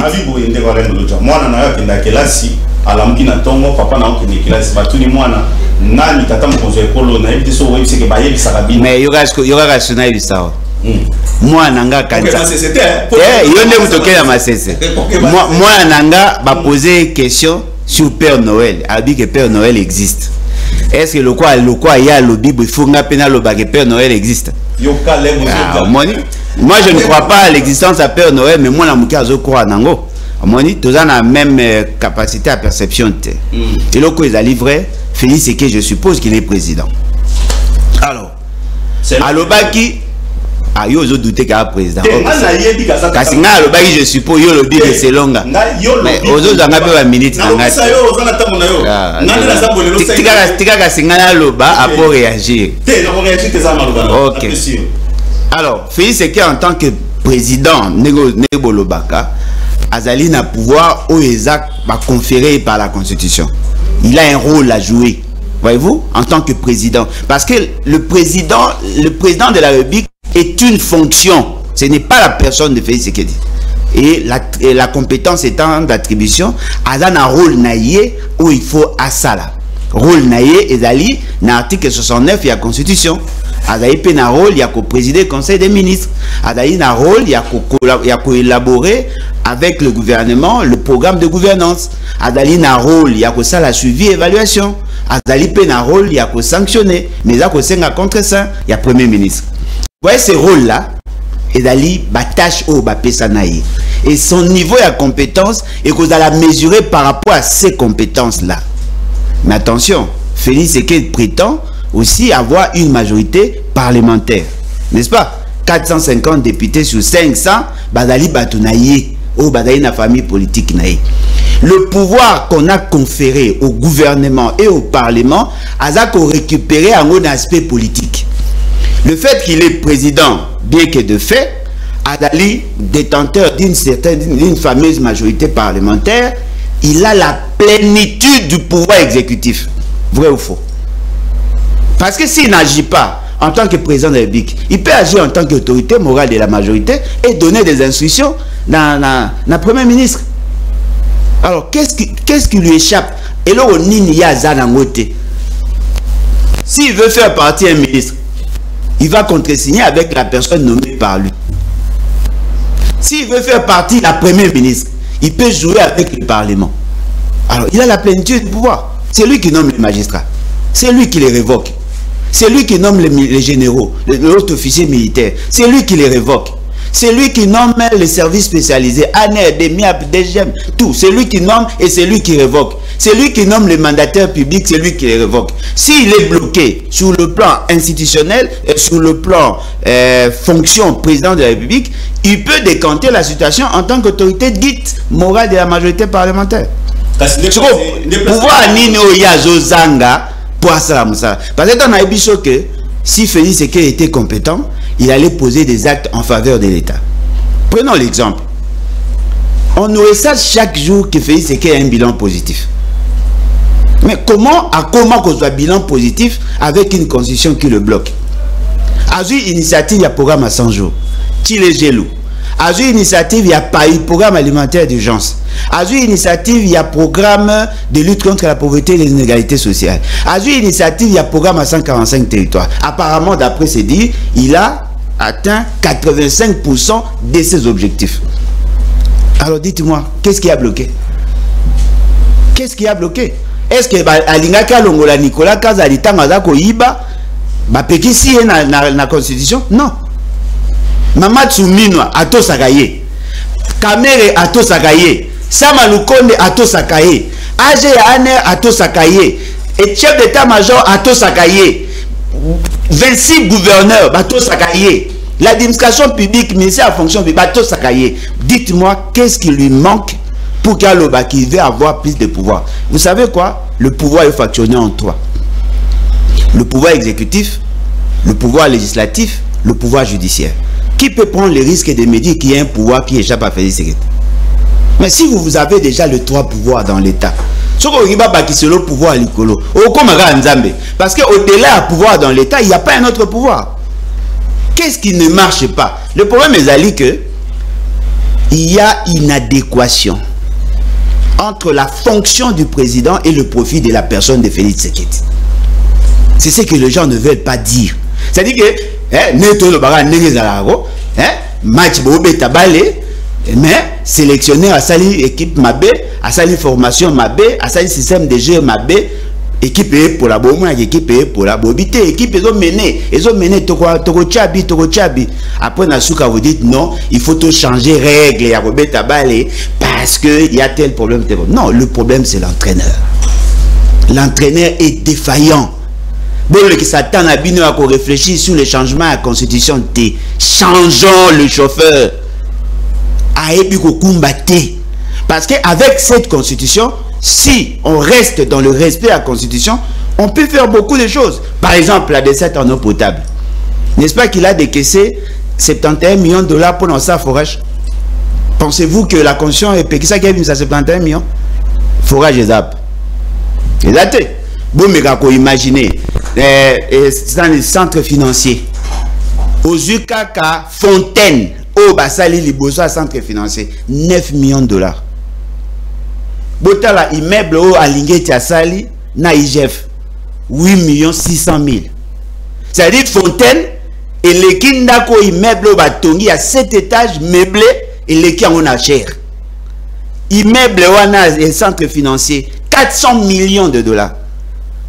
Alamuki na tongo papa na okene classe batuni mwana nani tata mkonzo ekolo na yebite so webise ke baye bisakabini mais yoga rational bisao mwana nga kanza yonde mutokela masese mwana nga ba poser question sur Père Noël abi que Père Noël existe. Est-ce que le quoi ya lobby il faut nga pena loba que Père Noël existe? Moi je ne crois pas à l'existence de Père Noël, mais moi na muki azo croire nango. Moni, tous ont la même capacité à perception. Et là, ils ont livré, Félix Tshisekedi, je suppose qu'il est président. Alors, Alobaki, ils ont douté qu'il est président. Parce que Alobaki, je suppose, ils ont dit que c'est long. Mais aux autres, on a peu de minutes. Pour réagir. Ok. Alors, Félix Tshisekedi, en tant que président, Nego Lobaka, Azali n'a pouvoir au ESAC conféré par la Constitution. Il a un rôle à jouer, voyez-vous, en tant que président. Parce que le président de la République est une fonction. Ce n'est pas la personne de Félix Tshisekedi. Et la compétence étant d'attribution, Azali a un rôle naïe où il faut assala. Rôle naïe, Azali, dans l'article 69, il y a la Constitution. Azali peut un rôle, il y a qu'au président du Conseil des ministres. Azali a un rôle, il y a qu'au élaborer avec le gouvernement le programme de gouvernance. Azali a un rôle, il y a qu'au ça la suivi et évaluation. Azali peut un rôle, il y a qu'au sanctionner. Mais il y a qu'au contre ça, il y a Premier ministre. Vous voyez ce rôle-là, Azali batache au Bapesanaï. Et son niveau de compétence, et qu'on a la mesurer par rapport à ces compétences-là. Mais attention, Félix Tshisekedi prétend aussi avoir une majorité parlementaire. N'est-ce pas? 450 députés sur 500, Badali Batounaïe, ou Badali na famille politique naïe. Le pouvoir qu'on a conféré au gouvernement et au parlement, a récupéré un autre aspect politique. Le fait qu'il est président, bien que de fait, Adali, détenteur d'une fameuse majorité parlementaire, il a la plénitude du pouvoir exécutif. Vrai ou faux? Parce que s'il n'agit pas en tant que président de la République, il peut agir en tant qu'autorité morale de la majorité et donner des instructions dans le Premier ministre. Alors, qu'est-ce qui lui échappe? Et là, on y a Zanangote. S'il veut faire partie un ministre, il va contresigner avec la personne nommée par lui. S'il veut faire partie la première ministre, il peut jouer avec le Parlement. Alors, il a la plénitude du pouvoir. C'est lui qui nomme les magistrats. C'est lui qui les révoque. C'est lui qui nomme les généraux, les autres officiers militaires. C'est lui qui les révoque. C'est lui qui nomme les services spécialisés, ANER, DEMIAP, DGM, tout. C'est lui qui nomme et c'est lui qui révoque. C'est lui qui nomme les mandataires publics, c'est lui qui les révoque. S'il est bloqué sur le plan institutionnel et sur le plan fonction président de la République, il peut décanter la situation en tant qu'autorité dite morale de la majorité parlementaire. Pouvoir nino yazo zanga pour ça. Parce que dans la Bible que si Félix Tshisekedi était compétent, il allait poser des actes en faveur de l'État. Prenons l'exemple. On nous ressent chaque jour que Félix Tshisekedi a un bilan positif. Mais comment qu'on soit bilan positif avec une constitution qui le bloque? À une initiative, il y a programme à 100 jours. Qui les gelou? À une initiative, il y a programme alimentaire d'urgence. À une initiative, il y a programme de lutte contre la pauvreté et les inégalités sociales. À une initiative, il y a programme à 145 territoires. Apparemment, d'après ces dires, il a atteint 85% de ses objectifs. Alors dites-moi, qu'est-ce qui a bloqué? Qu'est-ce qui a bloqué? Est-ce que Alingaka Longola Nicolas Kazalita Mazako Iba Bapekisi na constitution? Non. Mamatsu Minwa Ato Sakaye, Kamere Ato Sakaye, Samalukonde Ato Sakaye, AG Aner Ato Sakaye. Et chef d'état-major Ato Sakaye. 26 gouverneurs Ato Sakaye. L'administration publique, ministère de la fonction publique Ato Sakaye. Dites-moi, qu'est-ce qui lui manque pour qu'Aloba qui veut avoir plus de pouvoir? Vous savez quoi? Le pouvoir est factionné en trois. Le pouvoir exécutif, le pouvoir législatif, le pouvoir judiciaire. Qui peut prendre le risque de me dire qu'il y a un pouvoir qui échappe à Félix Tshisekedi? Mais si vous avez déjà les trois pouvoirs dans l'État, le pouvoir à l'Ikolo, parce qu'au-delà du pouvoir dans l'État, il n'y a pas un autre pouvoir. Qu'est-ce qui ne marche pas? Le problème est que il y a une adéquation entre la fonction du président et le profit de la personne de Félix Tshisekedi. C'est ce que les gens ne veulent pas dire. C'est-à-dire que match mais sélectionneur a sali équipe Mabé, a sali formation Mabé, a sali système de jeu Mabé, équipe pour la bombe, équipe pour la bobité, équipe ils ont mené toko chabi. Après Nasuka vous dites non, il faut tout changer règle et Robeta Balé parce que il y a tel problème. Non, le problème c'est l'entraîneur. L'entraîneur est défaillant. Bon, qui s'attend à bien à réfléchir sur les changements à la constitution. Changeons le chauffeur. Parce qu'avec cette constitution, si on reste dans le respect de la constitution, on peut faire beaucoup de choses. Par exemple, la desserte en eau potable. N'est-ce pas qu'il a décaissé 71 millions de dollars pour lancer un forage? Pensez-vous que la constitution est payée? Qui ça qui a mis ça 71 millions? Forage et zap. Exactement. Bon, mais quand imaginez, c'est un centre financier. Aux Ukaka Fontaine. Oh, Basali Liboso à centre financier, 9 millions de dollars. Botala immeuble au Alingé Tiasali, na IGF, 8 millions 600 000. C'est-à-dire Fontaine, et les Kindako immeuble au Batongi à 7 étages meublés, et les qui en a cher. Immeuble au centre financier, 400 millions de dollars.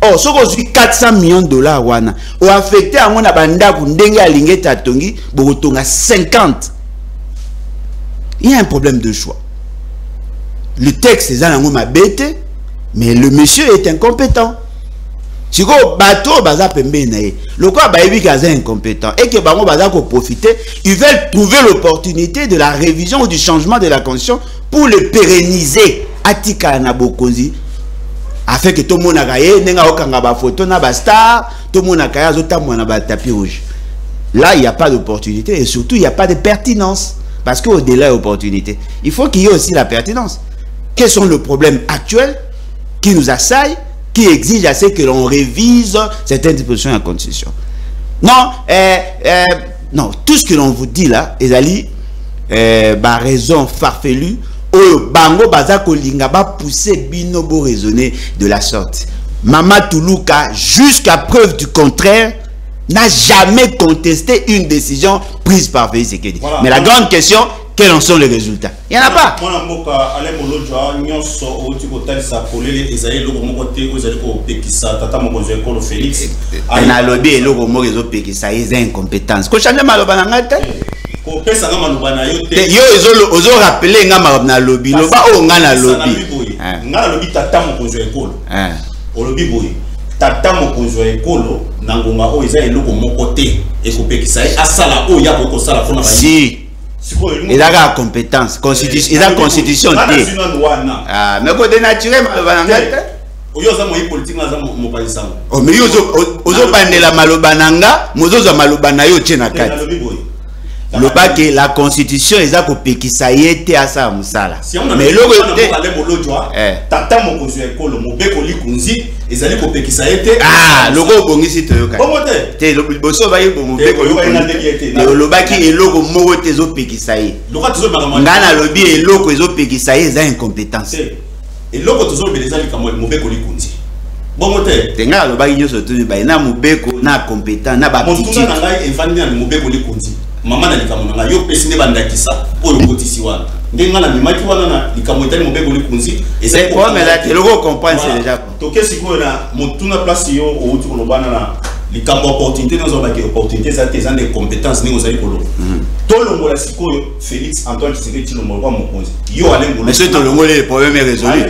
Oh, ce qu'on 400 millions de dollars, wana. Ou affecté à mon abanda, pour ndenge Alingé Tatongi, Bogotonga 50. Il y a un problème de choix. Le texte est un bête, mais le monsieur est incompétent. Si vous bateau baza pembe nae, le quoi baïbi kaza incompétent et que bango baza ko profiter, ils veulent trouver l'opportunité de la révision ou du changement de la constitution pour le pérenniser. Atika na bokonzi afin que tout le monde a gagné, nenga okanga ba photo na ba star, tout le monde a gagné zotamwa na ba tapis rouge. Là, il n'y a pas d'opportunité et surtout il n'y a pas de pertinence. Parce qu'au-delà de l'opportunité, il faut qu'il y ait aussi la pertinence. Quels sont les problèmes actuels qui nous assaillent, qui exigent à ce que l'on révise certaines dispositions de la Constitution? Non, non, tout ce que l'on vous dit là, Ezali, raison farfelue, bango bazako linga ba pousser binobo raisonner de la sorte. Mama Toulouka, jusqu'à preuve du contraire, n'a jamais contesté une décision prise par Félix Tshisekedi. Voilà. Mais la grande question, quels en sont les résultats? Il n'y en a pas. Tata mokonzo ekolo nangonga o eza eloko moko te ekopekisa asala o ya boko sala fona ba si il a la compétence constitution il a constitution te ah mais ko dénaturer maloba nanga oyo za moyi politique na za mo palisa oh mais ozo bandela maloba nanga mozozo maloba na yo tena kati le bac la constitution ils a kopekisa yete asa musala mais loko te tata mokonzo ekolo mobeko likunzi ezali kopekisa yete ah loko bongisi to yoka te boso ba yebo mobeko likunzi le bac eloko moko te zo pekisa ye ngana lobi eloko ezo pekisa ye za incompétence eloko tozo beleza likamwe mobeko likunzi bongo te tenga lo ba nyoso to ba na mobeko na compétent na ba petite motuna ngai evandi na mobeko likunzi mama na likamwe nga yo pesine bandakisa oyo kotisi wana ndenga na mimaki wana na likamwe tali mobeko likunzi c'est quoi mais là tu le comprendre c'est déjà toke siko na motuna place yo o uti kolobana na likamwe opportunité dans ba ke opportunité ça tes des compétences ni ozali kolo Tolongola sikoyo Félix Antoine Tshisekedi Tshilombo kwa mokonzi. Yo alengolo. Mais c'est Tolongoli le problème est résolu.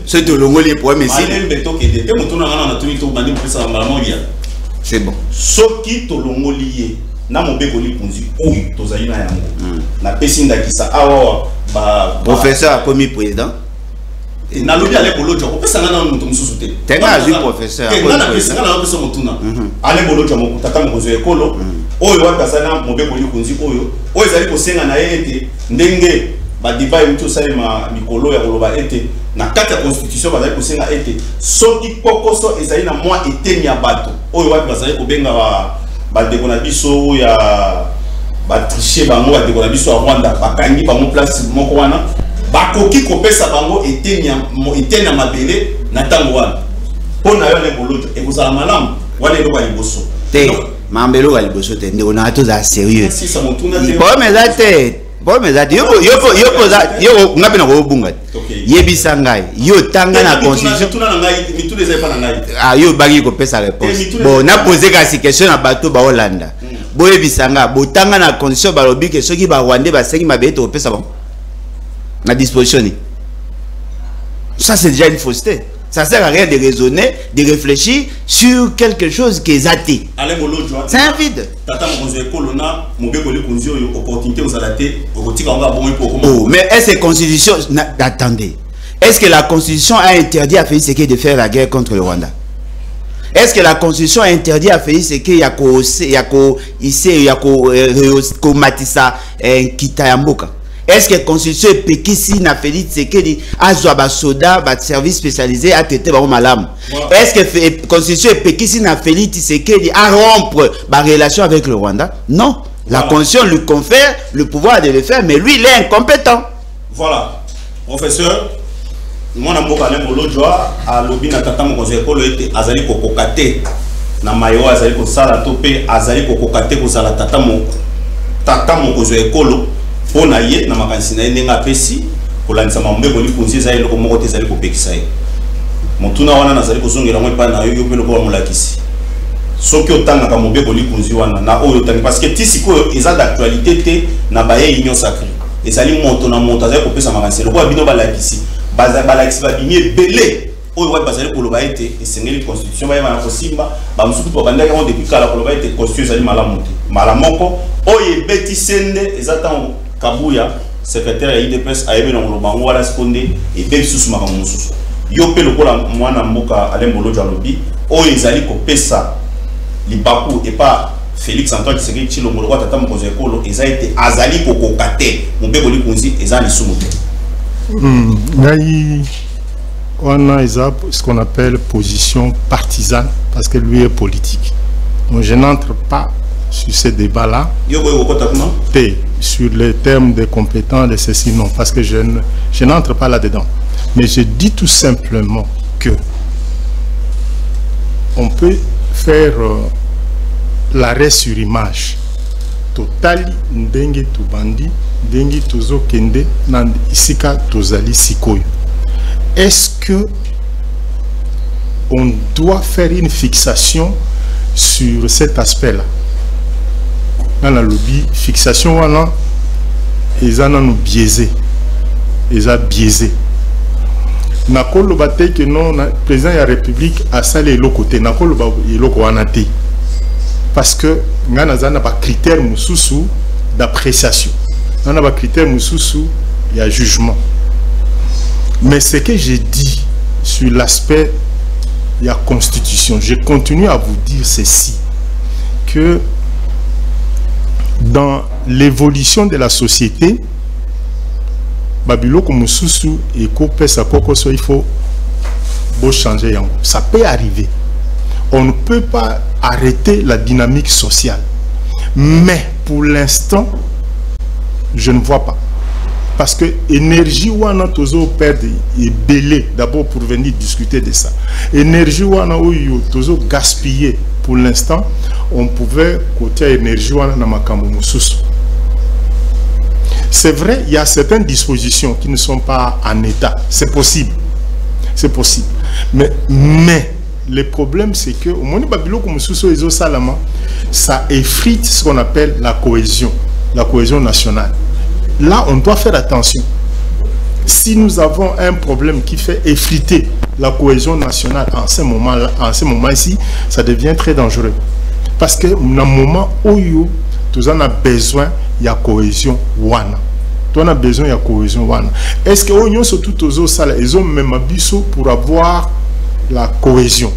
C'est Tolongoli le problème est Malembe to kede te mutuna ngana na tuni to bandi pesa malamu ya. C'est bon. Soki Tolongoli ye na mobeko lipunzi oyo tozali na yango. Na pesi ndakisa awa ba professeur a commis président. Et na lobi ale bolo joko pesa ngana mutu mususu te. Tenga ju professeur. Ngana pesa ngana pesa mutuna. Ale bolo joko mutaka mokozo ekolo. Oyo wakasana mobeko lipunzi oyo ezali kosenga na ete ndenge ba débat mutu salema mikolo ya koloba ete na kati ya constitution bazali kosenga ete soki kokoso ezali na mwa eteni ya bato oyo wapi bazali kobenga ba dekona biso ya ba tricher bango ba dekona biso ya Rwanda bakangi bango place moko wana bakoki kopesa bango eteni ya mabele na tango wana pona yo le boloto e kozala malamu wana ndo ba liboso te mambelo ga liboso te ndeko na to za sérieux si ça motuna te bon mais ate bon mais ate yo ngapi na ko bunga yebisa ngai yo tanga na constitution mituna na ngai mituna ezali pa na ngai ah yo bagi ko pesa réponse bon na poser ka question na bato ba Hollanda bo yebisa nga bo tanga na constitution ba lobi ke soki ba Rwanda ba sengi mabe to pesa bon na disposition ça c'est déjà une fausseté. Ça sert à rien de raisonner, de réfléchir sur quelque chose qui est athée. C'est un vide. Oh, mais est-ce que la Constitution... Attendez. Est-ce que la Constitution a interdit à Félix Tshisekedi de faire la guerre contre le Rwanda? Est-ce que la Constitution a interdit à Félix Tshisekedi de matisa Kitayamboka? Est-ce que la Constitution est péquissée na Félix Tshisekedi a zoaba soda ba service spécialisé à traiter ba malam? Est-ce que la Constitution est péquissée na Félix Tshisekedi à rompre ba relation avec le Rwanda? Non. La Constitution lui confère le pouvoir de le faire, mais lui il est incompétent. Voilà. Professeur, mon amour à l'Embolojwa a lobby na tata mo ekolo ete azali kokokate na mayo azali ko sala topé azali kokokate ko sala tata mo ekolo. Pona ye na makanisi na ndenga pesi kolandisa mambeko lipunzi za eloko moko te zali kopekisa ye motuna wana nazali kozongela mwe pa na yo pe loko mulakisi soki otanga ka mobeko lipunzi wana na oyo tangi parce que tisiko eza d'actualité te na baye union sacrée ezali moto na moto azali kopesa makanisi loko bino balakisi balakisi babimie belé oyo wa bazali koloba ete esengeli constitution baye bana kosimba ba musuku to bandaka on depuis kala koloba ete constitution ezali malamu te malamoko oyo beti sende ezatan Kabuya, secrétaire de l'IDPS, a émis dans le bango à la seconde et bien sous ma moussou. Yo pe le kola mwana mboka alembolo jalobi, o ezali ko pesa libaku et pas Félix Antoine Tshisekedi Tshilombo kwa tata mkozo ekolo ezali azali ko kokate mbeko likunzi ezali sumuté. Ngai on a ce qu'on appelle position partisane parce que lui est politique. Donc je n'entre pas sur ces débats-là, sur les termes de compétences, de ceci, non, parce que je n'entre pas là-dedans. Mais je dis tout simplement que on peut faire l'arrêt sur image. Totali ndenge tubandi, ndenge tozo kende, nand isika tozali sikoyo. Est-ce que on doit faire une fixation sur cet aspect-là? Dans la lobby, fixation wana, ils ont biaisé. Ils ont biaisé. Nakolo bate que non, le président de la République a salé le côté. Nakolo ba yeloko wanate. Parce que nous avons pas critère mususu d'appréciation. Nous avons pas critère mususu il y a jugement. Mais ce que j'ai dit sur l'aspect de la constitution, je continue à vous dire ceci, que dans l'évolution de la société, Babyloko Mususu et Kopesa Kokoso, il faut changer. Ça peut arriver. On ne peut pas arrêter la dynamique sociale. Mais pour l'instant, je ne vois pas. Parce que l'énergie wana tozo perdre est belée d'abord pour venir discuter de ça. Énergie wana oyo tozo gaspiller pour l'instant, on pouvait côté énergie wana na makambo mususu. C'est vrai, il y a certaines dispositions qui ne sont pas en état. C'est possible. C'est possible. Mais le problème c'est que au moment où ça effrite ce qu'on appelle la cohésion. la cohésion nationale. Là, on doit faire attention. Si nous avons un problème qui fait effriter la cohésion nationale en ce moment-ci, ça devient très dangereux. Parce que dans le moment où nous avons besoin de la cohésion wana. On a besoin de la cohésion wana. Est-ce que nous sommes tous aux salles, ils ont même abusé pour avoir la cohésion?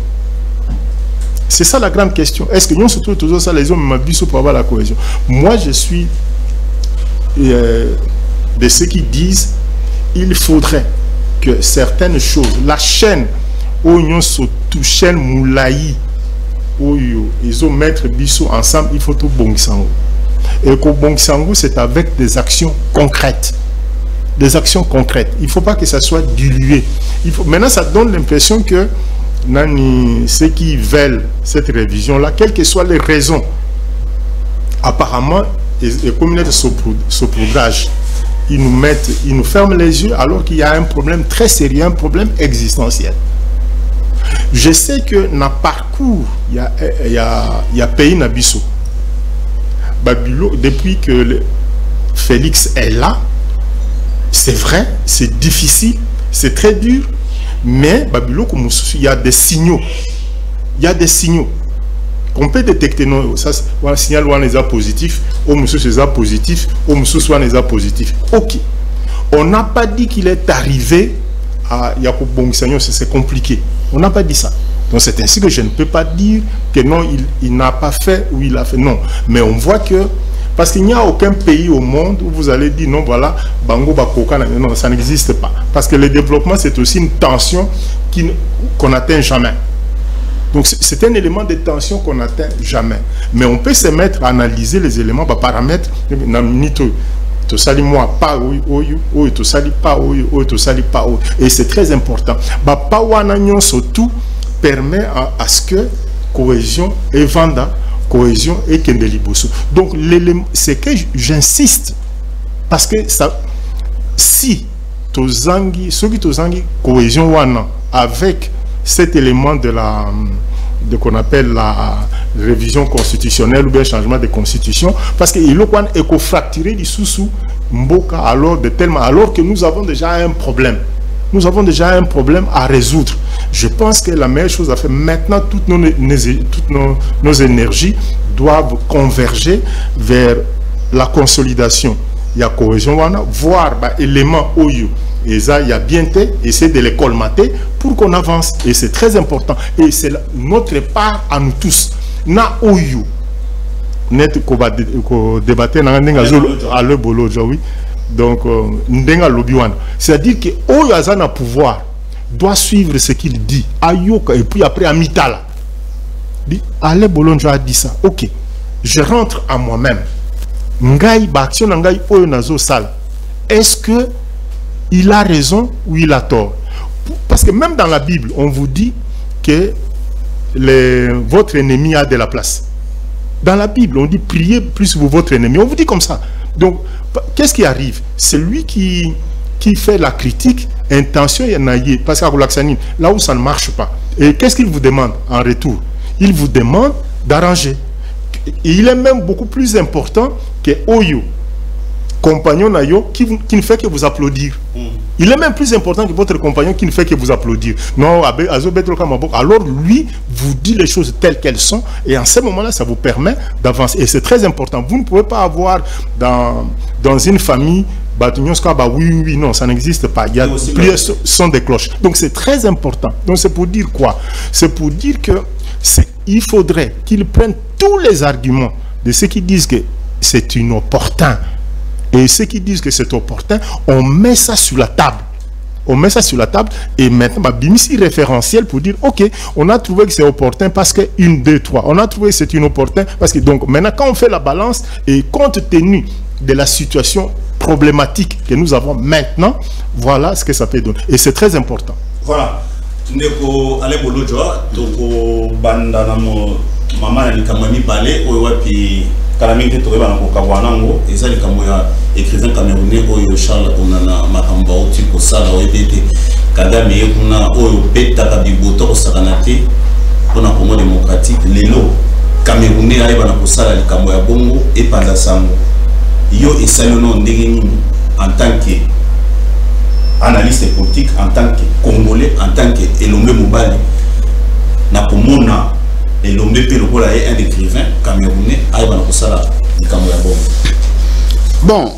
C'est ça la grande question. Est-ce que nous sommes tous aux salles, ils ont même abusé pour avoir la cohésion? Moi, je suis de ceux qui disent il faudrait que certaines choses, la chaîne où nous sommes tous chaîne moulaï, où ils ont mettre biso ensemble, il faut tout bon sango. Et qu'au bon sango, c'est avec des actions concrètes. Des actions concrètes. Il ne faut pas que ça soit dilué. Maintenant, ça donne l'impression que ceux qui veulent cette révision-là, quelles que soient les raisons, apparemment, les communautés de saupoudrage, ils nous ferment les yeux alors qu'il y a un problème très sérieux, un problème existentiel. Je sais que dans le parcours, il y a pays Nabiso. Babylone, depuis que Félix est là, c'est vrai, c'est difficile, c'est très dur, mais Babylone, il y a des signaux. Il y a des signaux qu'on peut détecter. Ça, un signal où on est positif, au monsieur c'est positif, au monsieur soit on positif. Ok. On n'a pas dit qu'il est arrivé à Yacoub Bongsanyo, c'est compliqué. On n'a pas dit ça. Donc c'est ainsi que je ne peux pas dire que non, il n'a pas fait ou il a fait. Non. Mais on voit que, parce qu'il n'y a aucun pays au monde où vous allez dire non, voilà, Bango Bakoka, non, ça n'existe pas. Parce que le développement, c'est aussi une tension qu'on n'atteint jamais. Donc c'est un élément de tension qu'on n'atteint jamais. Mais on peut se mettre à analyser les éléments, paramètres, et c'est très important. Surtout permet à ce que cohésion et vanda, cohésion et kendeliboso. Donc c'est que j'insiste parce que ça, si tozangi, ceux qui tozangi cohésion wana avec cet élément de qu'on appelle la révision constitutionnelle ou bien changement de constitution, parce qu'il est fracturé du sous mboka alors que nous avons déjà un problème. Nous avons déjà un problème à résoudre. Je pense que la meilleure chose à faire maintenant, toutes nos énergies doivent converger vers la consolidation. Il y a cohésion, voir l'élément OYU. Et ça, il y a bien été, essayer de les colmater pour qu'on avance. Et c'est très important. Et c'est notre part à nous tous. Na OYU. Net ko débattre à le bolo, oui. Donc, c'est-à-dire que Oyazana pouvoir doit suivre ce qu'il dit. Ayoka, et puis après, à Mitala. Dit, allez, Bolonjo a dit ça. Ok, je rentre à moi-même. Ngai, Baction, Ngai, Oyonazo, Sal. Est-ce que il a raison ou il a tort? Parce que même dans la Bible, on vous dit que votre ennemi a de la place. Dans la Bible, on dit priez plus pour votre ennemi. On vous dit comme ça. Donc, qu'est-ce qui arrive? C'est lui qui fait la critique, intention et naïe. Parce qu'à là où ça ne marche pas. Et qu'est-ce qu'il vous demande en retour? Il vous demande d'arranger. Et il est même beaucoup plus important que Oyo, compagnon Nayo, qui ne fait que vous applaudir. Il est même plus important que votre compagnon qui ne fait que vous applaudir. Non, alors lui vous dit les choses telles qu'elles sont et en ce moment-là, ça vous permet d'avancer. Et c'est très important. Vous ne pouvez pas avoir dans une famille, oui, non, ça n'existe pas. Il y a plusieurs sons de cloches. Donc c'est très important. Donc c'est pour dire quoi? C'est pour dire que il faudrait qu'ils prennent tous les arguments de ceux qui disent que c'est inopportun. Et ceux qui disent que c'est opportun, on met ça sur la table. On met ça sur la table et maintenant, bimisi référentiel pour dire, ok, on a trouvé que c'est opportun parce que 1, 2, 3. On a trouvé que c'est inopportun parce que donc maintenant, quand on fait la balance et compte tenu de la situation problématique que nous avons maintenant, voilà ce que ça peut donner. Et c'est très important. Voilà. Ndeko ale bolojwa toko banda na mama na likamami balé owapi kalamite toyeba na kokabwanango eza likambo ya écrivain camerounais oyo Charles Onana makamba oti ko sala oyebete Kagame kuna oyo beta ka biboto ko sakana te pona Congo démocratique lelo camerounais ayeba na ko sala likambo ya bongo epanda sango yo et Salonon Ndegeni en tant qu'analyste politique, en tant que Congolais, en tant que Elombe Moubali, na komona Elombe Pelopola est un écrivain camerounais, aïba na kosala likambo ya bombe. Bon,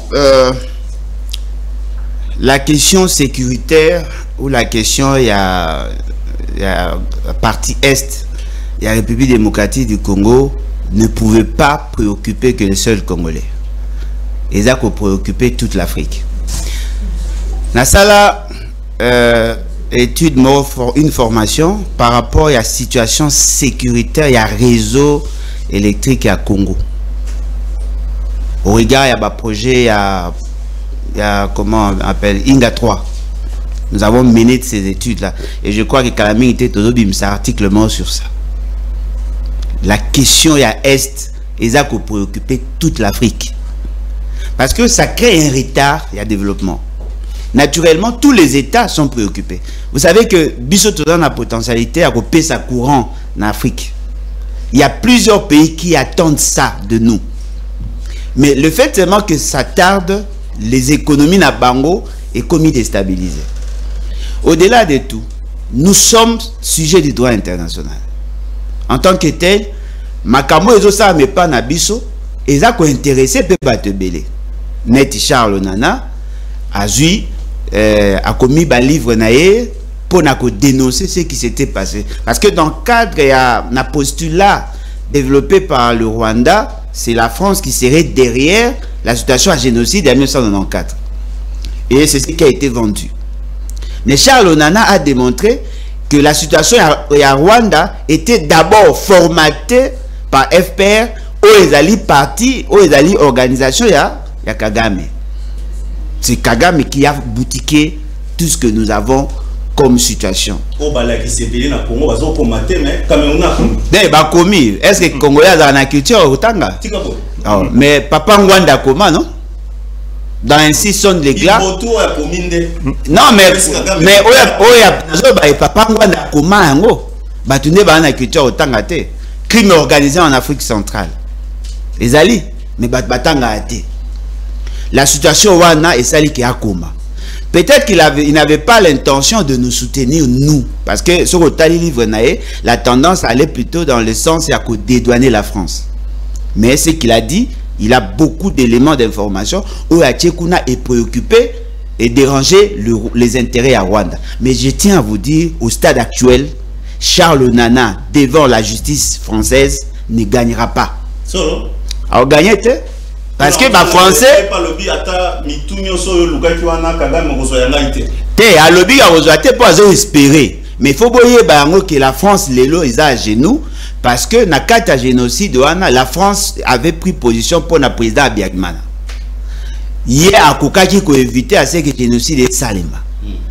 la question sécuritaire ou la question il y a la partie Est, il y a la République démocratique du Congo ne pouvait pas préoccuper que les seuls Congolais. Et ça préoccuper toute l'Afrique. Nasala étude une formation par rapport à la situation sécuritaire, il y a réseau électrique à Congo. Au regard, il y a un projet, il y a comment on appelle, Inga 3. Nous avons mené de ces études-là. Et je crois que Kalami était tout un article sur ça. La question, il y a Est, et ça peut préoccuper toute l'Afrique. Parce que ça crée un retard, il y a développement. Naturellement, tous les États sont préoccupés. Vous savez que Bissot a la potentialité à couper sa courant en Afrique. Il y a plusieurs pays qui attendent ça de nous. Mais le fait seulement que ça tarde, les économies na Bango est commis déstabilisées. Au-delà de tout, nous sommes sujets du droit international. En tant que tel, Makamo ezo sa me pas na biso, eza ko intéressé peut pas te belé. Net Charles Nana a commis un livre naé pour dénoncer ce qui s'était passé. Parce que dans le cadre, il y a un postulat développé par le Rwanda, c'est la France qui serait derrière la situation à génocide en 1994. Et c'est ce qui a été vendu. Mais Charles Onana a démontré que la situation à Rwanda était d'abord formatée par FPR, où ils allaient parti, où ils allaient organisation, il y a Kagame. C'est Kagame qui a boutiqué tout ce que nous avons comme situation. Est-ce que Congolais a la culture au Tanga? Mais Papa Ngwanda Koma, non? Dans un son de l'église. Non, mais Papa Ngwanda Koma, tu n'es pas la culture au Tanga. Crime organisé en Afrique centrale. Les alliés, mais Batanga a été. La situation Wana est celle qui a coma. Peut-être qu'il n'avait pas l'intention de nous soutenir, nous. Parce que sur le livre, la tendance allait plutôt dans le sens de dédouaner la France. Mais ce qu'il a dit, il a beaucoup d'éléments d'information où Tchekuna est préoccupé et déranger les intérêts à Rwanda. Mais je tiens à vous dire, au stade actuel, Charles Nana, devant la justice française, ne gagnera pas. Alors, gagner, parce que les Français. Mais il faut que la France est à genoux. Parce que dans le cas de génocide, la France avait pris position pour le président Abiagmana. Hier, à Kokaki, qui a évité à ce que le génocide est salima.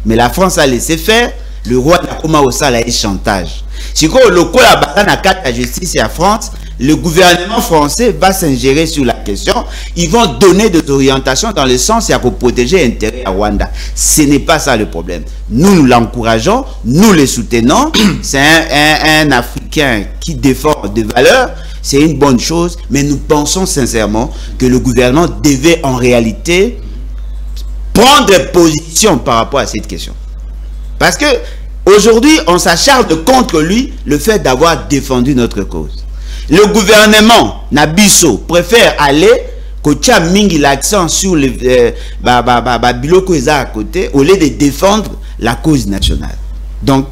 Mais la France a laissé faire. Le roi n'a pas commencé à chantage. Si le coup la bataille dans le cas de la justice et la France, le gouvernement français va s'ingérer sur la question. Ils vont donner des orientations dans le sens pour protéger l'intérêt à Rwanda. Ce n'est pas ça le problème. Nous l'encourageons, nous le soutenons. C'est un Africain qui défend des valeurs. C'est une bonne chose. Mais nous pensons sincèrement que le gouvernement devait en réalité prendre position par rapport à cette question. Parce que aujourd'hui, on s'acharne contre lui le fait d'avoir défendu notre cause. Le gouvernement Nabiso préfère aller Kocha Mingi l'accent sur le Biloko Eza à côté au lieu de défendre la cause nationale. Donc,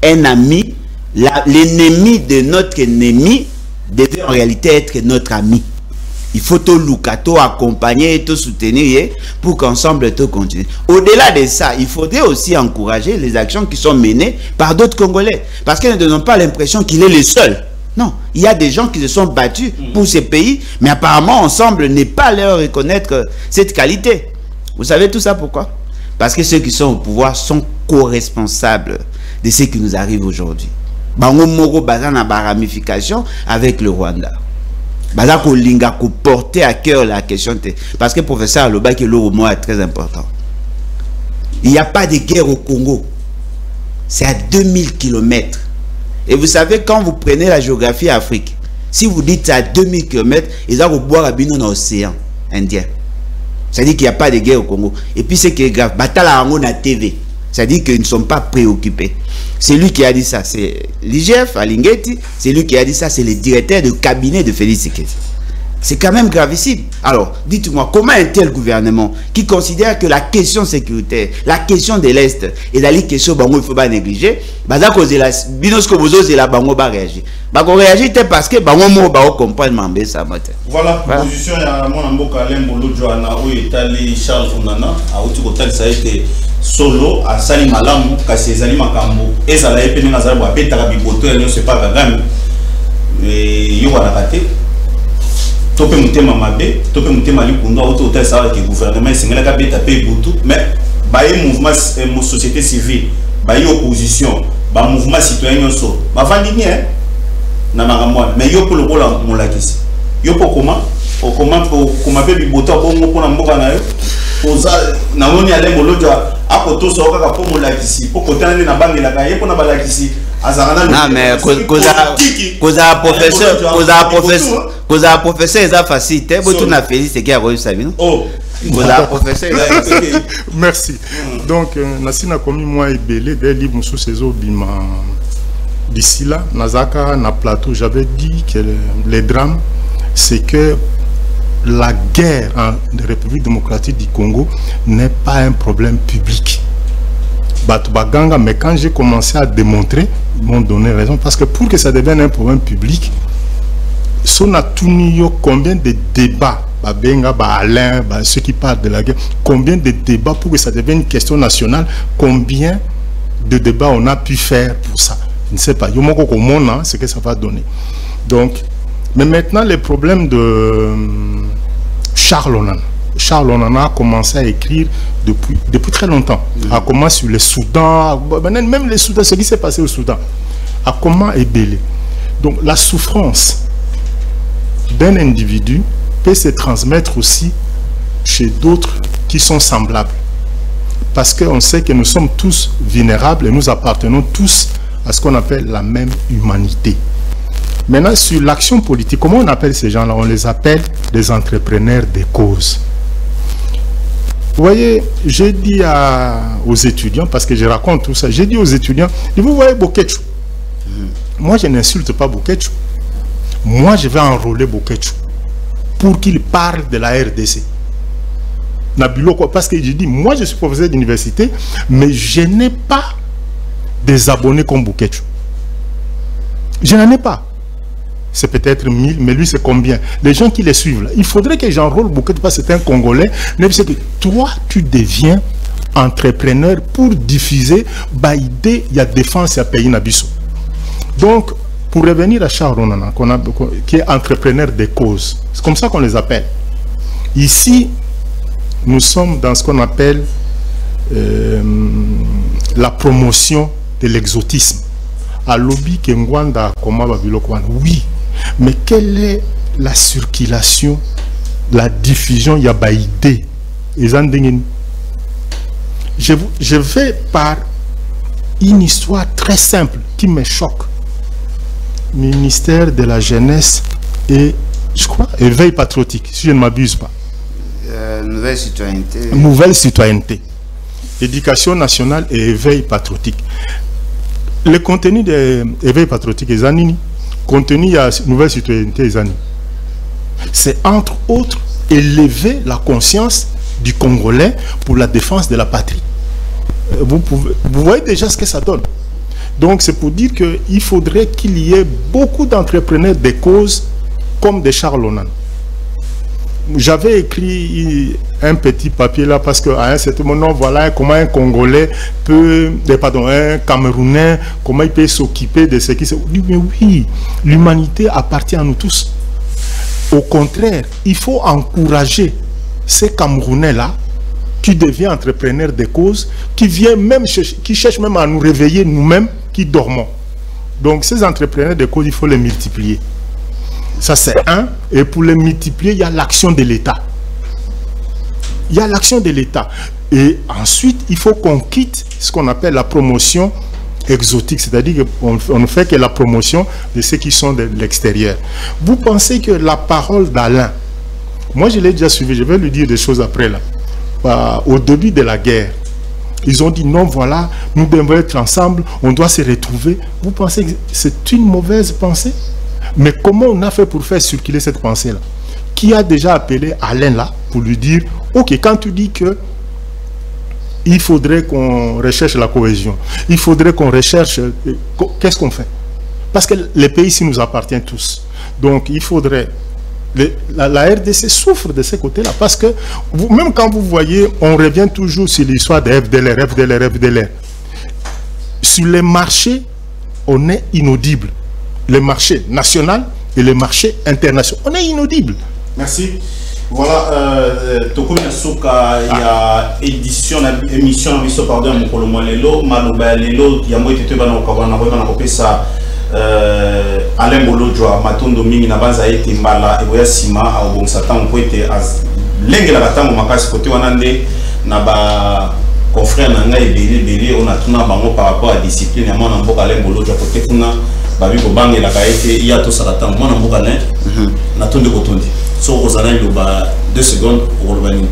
un ami, l'ennemi de notre ennemi devait en réalité être notre ami. Il faut tout Lukato accompagner et tout soutenir pour qu'ensemble tout continue. Au-delà de ça, il faudrait aussi encourager les actions qui sont menées par d'autres Congolais. Parce qu'ils ne donnent pas l'impression qu'il est le seul. Non, il y a des gens qui se sont battus pour ces pays, mais apparemment, ensemble, n'est pas leur reconnaître cette qualité. Vous savez tout ça pourquoi? Parce que ceux qui sont au pouvoir sont co-responsables de ce qui nous arrive aujourd'hui. Bango Moro Bazana ba ramification avec le Rwanda. Bazako Linga ko porter à cœur la question. Parce que le professeur Aloba que le mot est très important. Il n'y a pas de guerre au Congo. C'est à 2000 km. Et vous savez, quand vous prenez la géographie Afrique, si vous dites à 2000 km, ils vont boire à Bino dans l'océan Indien. C'est-à-dire qu'il n'y a pas de guerre au Congo. Et puis, ce qui est grave, Batala Ango na TV. C'est-à-dire qu'ils ne sont pas préoccupés. C'est lui qui a dit ça. C'est l'IGF, Alingeti. C'est lui qui a dit ça. C'est le directeur de cabinet de Félix Tshisekedi. C'est quand même gravissime. Alors, dites-moi, comment un tel gouvernement qui considère que la question sécuritaire, la question de l'Est et la question bango, il ne faut pas négliger, la binosco bozo c'est la bango va réagir. Bango réagit parce que bango mo ba comprendre mambe ça matin. Voilà, position ya mon amboka Lembolo Joana ou Itali Charles Onana, a outi kotal ça a été solo à Sali Malamu kasi ezali makambo. Ezala epene nazali bo abeta biboto ya nyonso pas Kagame. Yo wana kate topé mutema mabe topé mutema likundu auto hotel ça que gouvernement singela ka beta pe butu mais baye mouvement société civile baye opposition ba mouvement citoyen nyonso ba vandi bien na makamwa mais yo pour le bola molakisi yo pour comment pe bibota bongo pona mboka na yo oza na woni ale molojo akoto so kaka po molakisi po kotana na bangela ka ye pona balakisi. Non mais causa professeur est facile. Tu n'as fait ce qui a réussi sa vie. Oh, professeur. Merci. Donc Nassina commis moi et belé des livres sous ces eaux bima. D'ici là, Nazaka na plateau, j'avais dit que les drames, c'est que la guerre en République démocratique du Congo n'est pas un problème public. Batubaganga, mais quand j'ai commencé à démontrer, ils m'ont donné raison. Parce que pour que ça devienne un problème public, combien de débats, Alain, ceux qui parlent de la guerre, combien de débats pour que ça devienne une question nationale, combien de débats on a pu faire pour ça? Je ne sais pas. Ce que ça va donner. Donc, mais maintenant, les problèmes de Charles Onana. Charles Onana a commencé à écrire depuis très longtemps. A commencé sur le Soudan, même le Soudan, ce qui s'est passé au Soudan. A comment ébélé. Donc la souffrance d'un individu peut se transmettre aussi chez d'autres qui sont semblables. Parce qu'on sait que nous sommes tous vulnérables et nous appartenons tous à ce qu'on appelle la même humanité. Maintenant, sur l'action politique, comment on appelle ces gens-là? On les appelle des entrepreneurs des causes. Vous voyez, j'ai dit aux étudiants, parce que je raconte tout ça, j'ai dit aux étudiants, vous voyez Bokechu, moi je n'insulte pas Bokechu, moi je vais enrôler Bokechu pour qu'il parle de la RDC. Parce que j'ai dit, moi je suis professeur d'université, mais je n'ai pas des abonnés comme Bokechu. Je n'en ai pas. C'est peut-être 1000, mais lui c'est combien? Les gens qui les suivent là. Il faudrait que j'enrôle Bokechu parce que c'est un Congolais. Mais c'est que toi tu deviens entrepreneur pour diffuser idée, il y a défense, il y a pays Nabiso. Donc pour revenir à Charles Onana, qui est entrepreneur des causes, c'est comme ça qu'on les appelle. Ici nous sommes dans ce qu'on appelle la promotion de l'exotisme. À lobby Kengwanda Koma Babilokwan, oui. Mais quelle est la circulation, la diffusion Yabaïdé? Je vais par une histoire très simple qui me choque. Ministère de la Jeunesse et, je crois, éveil patriotique, si je ne m'abuse pas. Nouvelle citoyenneté. Nouvelle citoyenneté. Éducation nationale et éveil patriotique. Le contenu de l'éveil patriotique est Zanini. Contenu à nouvelle citoyenneté est Zanini. C'est entre autres élever la conscience du Congolais pour la défense de la patrie. Vous voyez déjà ce que ça donne. Donc c'est pour dire qu'il faudrait qu'il y ait beaucoup d'entrepreneurs des causes comme des Charles Onana. J'avais écrit un petit papier là parce qu'à un certain moment, voilà comment un Congolais peut, un Camerounais, comment il peut s'occuper de ce qui se... Mais oui, l'humanité appartient à nous tous. Au contraire, il faut encourager ces Camerounais là qui deviennent entrepreneurs de causes, qui viennent même qui cherchent même à nous réveiller nous-mêmes qui dormons. Donc ces entrepreneurs de causes, il faut les multiplier. Ça c'est un, et pour les multiplier, il y a l'action de l'État. Il y a l'action de l'État. Et ensuite, il faut qu'on quitte ce qu'on appelle la promotion exotique, c'est-à-dire qu'on ne fait que la promotion de ceux qui sont de l'extérieur. Vous pensez que la parole d'Alain, moi je l'ai déjà suivi, je vais lui dire des choses après là. au début de la guerre. Ils ont dit non, voilà, nous devons être ensemble, on doit se retrouver. Vous pensez que c'est une mauvaise pensée? Mais comment on a fait pour faire circuler cette pensée-là? Qui a déjà appelé Alain là pour lui dire, ok, quand tu dis que il faudrait qu'on recherche la cohésion, il faudrait qu'on recherche, qu'est-ce qu'on fait? Parce que les pays ici nous appartiennent tous. Donc il faudrait... La RDC souffre de ce côté-là parce que même quand vous voyez, on revient toujours sur l'histoire de FDLR. Sur les marchés, on est inaudible. Les marchés nationaux et les marchés internationaux, on est inaudible. Merci. Voilà, Toko Nasuka, il y a émission, pardon, Mokolo Lelo, Malouba Lelo, il y a moi qui te va ça. Alain Bolojwa matondo mingi na banza ete mbala eboya sima au bon satan ko ete lenge la batango makasi côté wanande na ba confrère na ngai belé on a tuna bango par rapport à discipline ya mwana mboka Alain Bolojwa côté kuna babi ko bangela ka ete ya to sarata mwana mboka na tonde ko tondi so ozana loba 2 secondes pour urbanisme.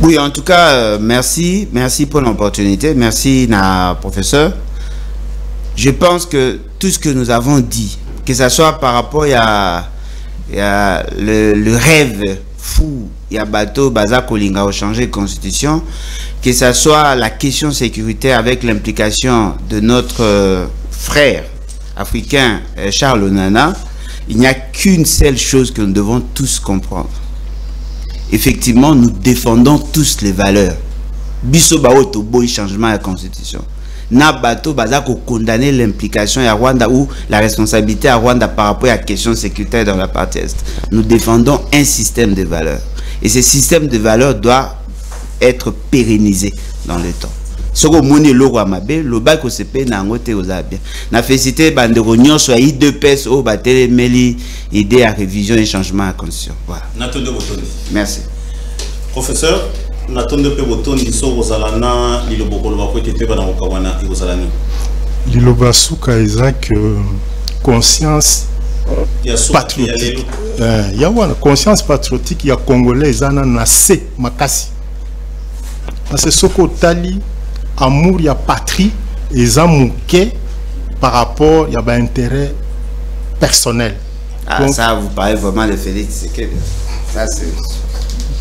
Oui, en tout cas merci pour l'opportunité, merci na professeur. Je pense que tout ce que nous avons dit, que ce soit par rapport à le rêve fou, il y a bateau, Baza Kolinga au changer de constitution, que ce soit la question sécuritaire avec l'implication de notre frère africain Charles Onana, il n'y a qu'une seule chose que nous devons tous comprendre. Effectivement, nous défendons tous les valeurs. Biso bao to boy changement à la constitution. Na bateau baza ko condamner l'implication à Rwanda ou la responsabilité à Rwanda par rapport à la question sécuritaire dans la partie est. Nous défendons un système de valeurs et ce système de valeurs doit être pérennisé dans le temps. Soko moni loko amabe lo ba ko sepe na ngote ozabia. Na félicité bandero nyonso ya I2PS o batele meli idée à révision et changement à constitution. Voilà. Merci. Professeur Natonde pe botondi so ozalana lilobokolo ba kwete ba na okawana ozalani liloba suka ezak conscience patriotique ya wana conscience patriotique ya congolais ezana na se makasi parce que soko tali amour ya patrie ezamuke par rapport ya ba intérêt personnel. Donc, ça vous parlez vraiment de Félix Tshisekedi. Ça c'est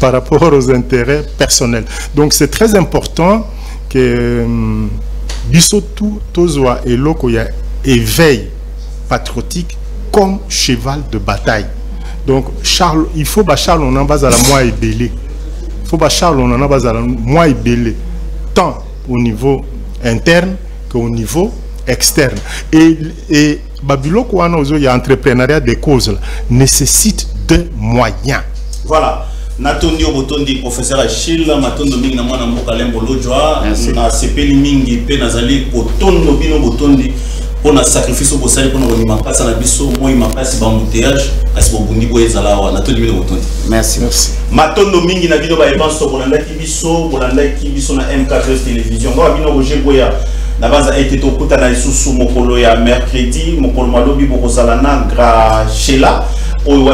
par rapport aux intérêts personnels. Donc c'est très important que Bissotou Tozoa et Loko ya éveil patriotique comme cheval de bataille. Donc Charles, il faut que Charles on en base à la moi et belé. Il faut que Charles on en base à la moi et belé, tant au niveau interne qu'au niveau externe. Et Babiloko il y a entrepreneuriat des causes là, nécessite de moyens. Voilà. Natondi obotondi professeur Achille matondo mingi na mwana mboka Lembo Lojwa na sepeli mingi pe nazali kotondo bino botondi pona sacrifice bosali pona ko makasa na biso moi makasi ba embouteillage asibo bundi bo ezala wa natondi bino botondi. Merci. Matondo mingi na bino ba evanso bolanda ki biso na MK télévision ba bino Roger Boya na baza été tokuta na isusu mokolo ya mercredi mokolo malobi bokozala na gra shela oyo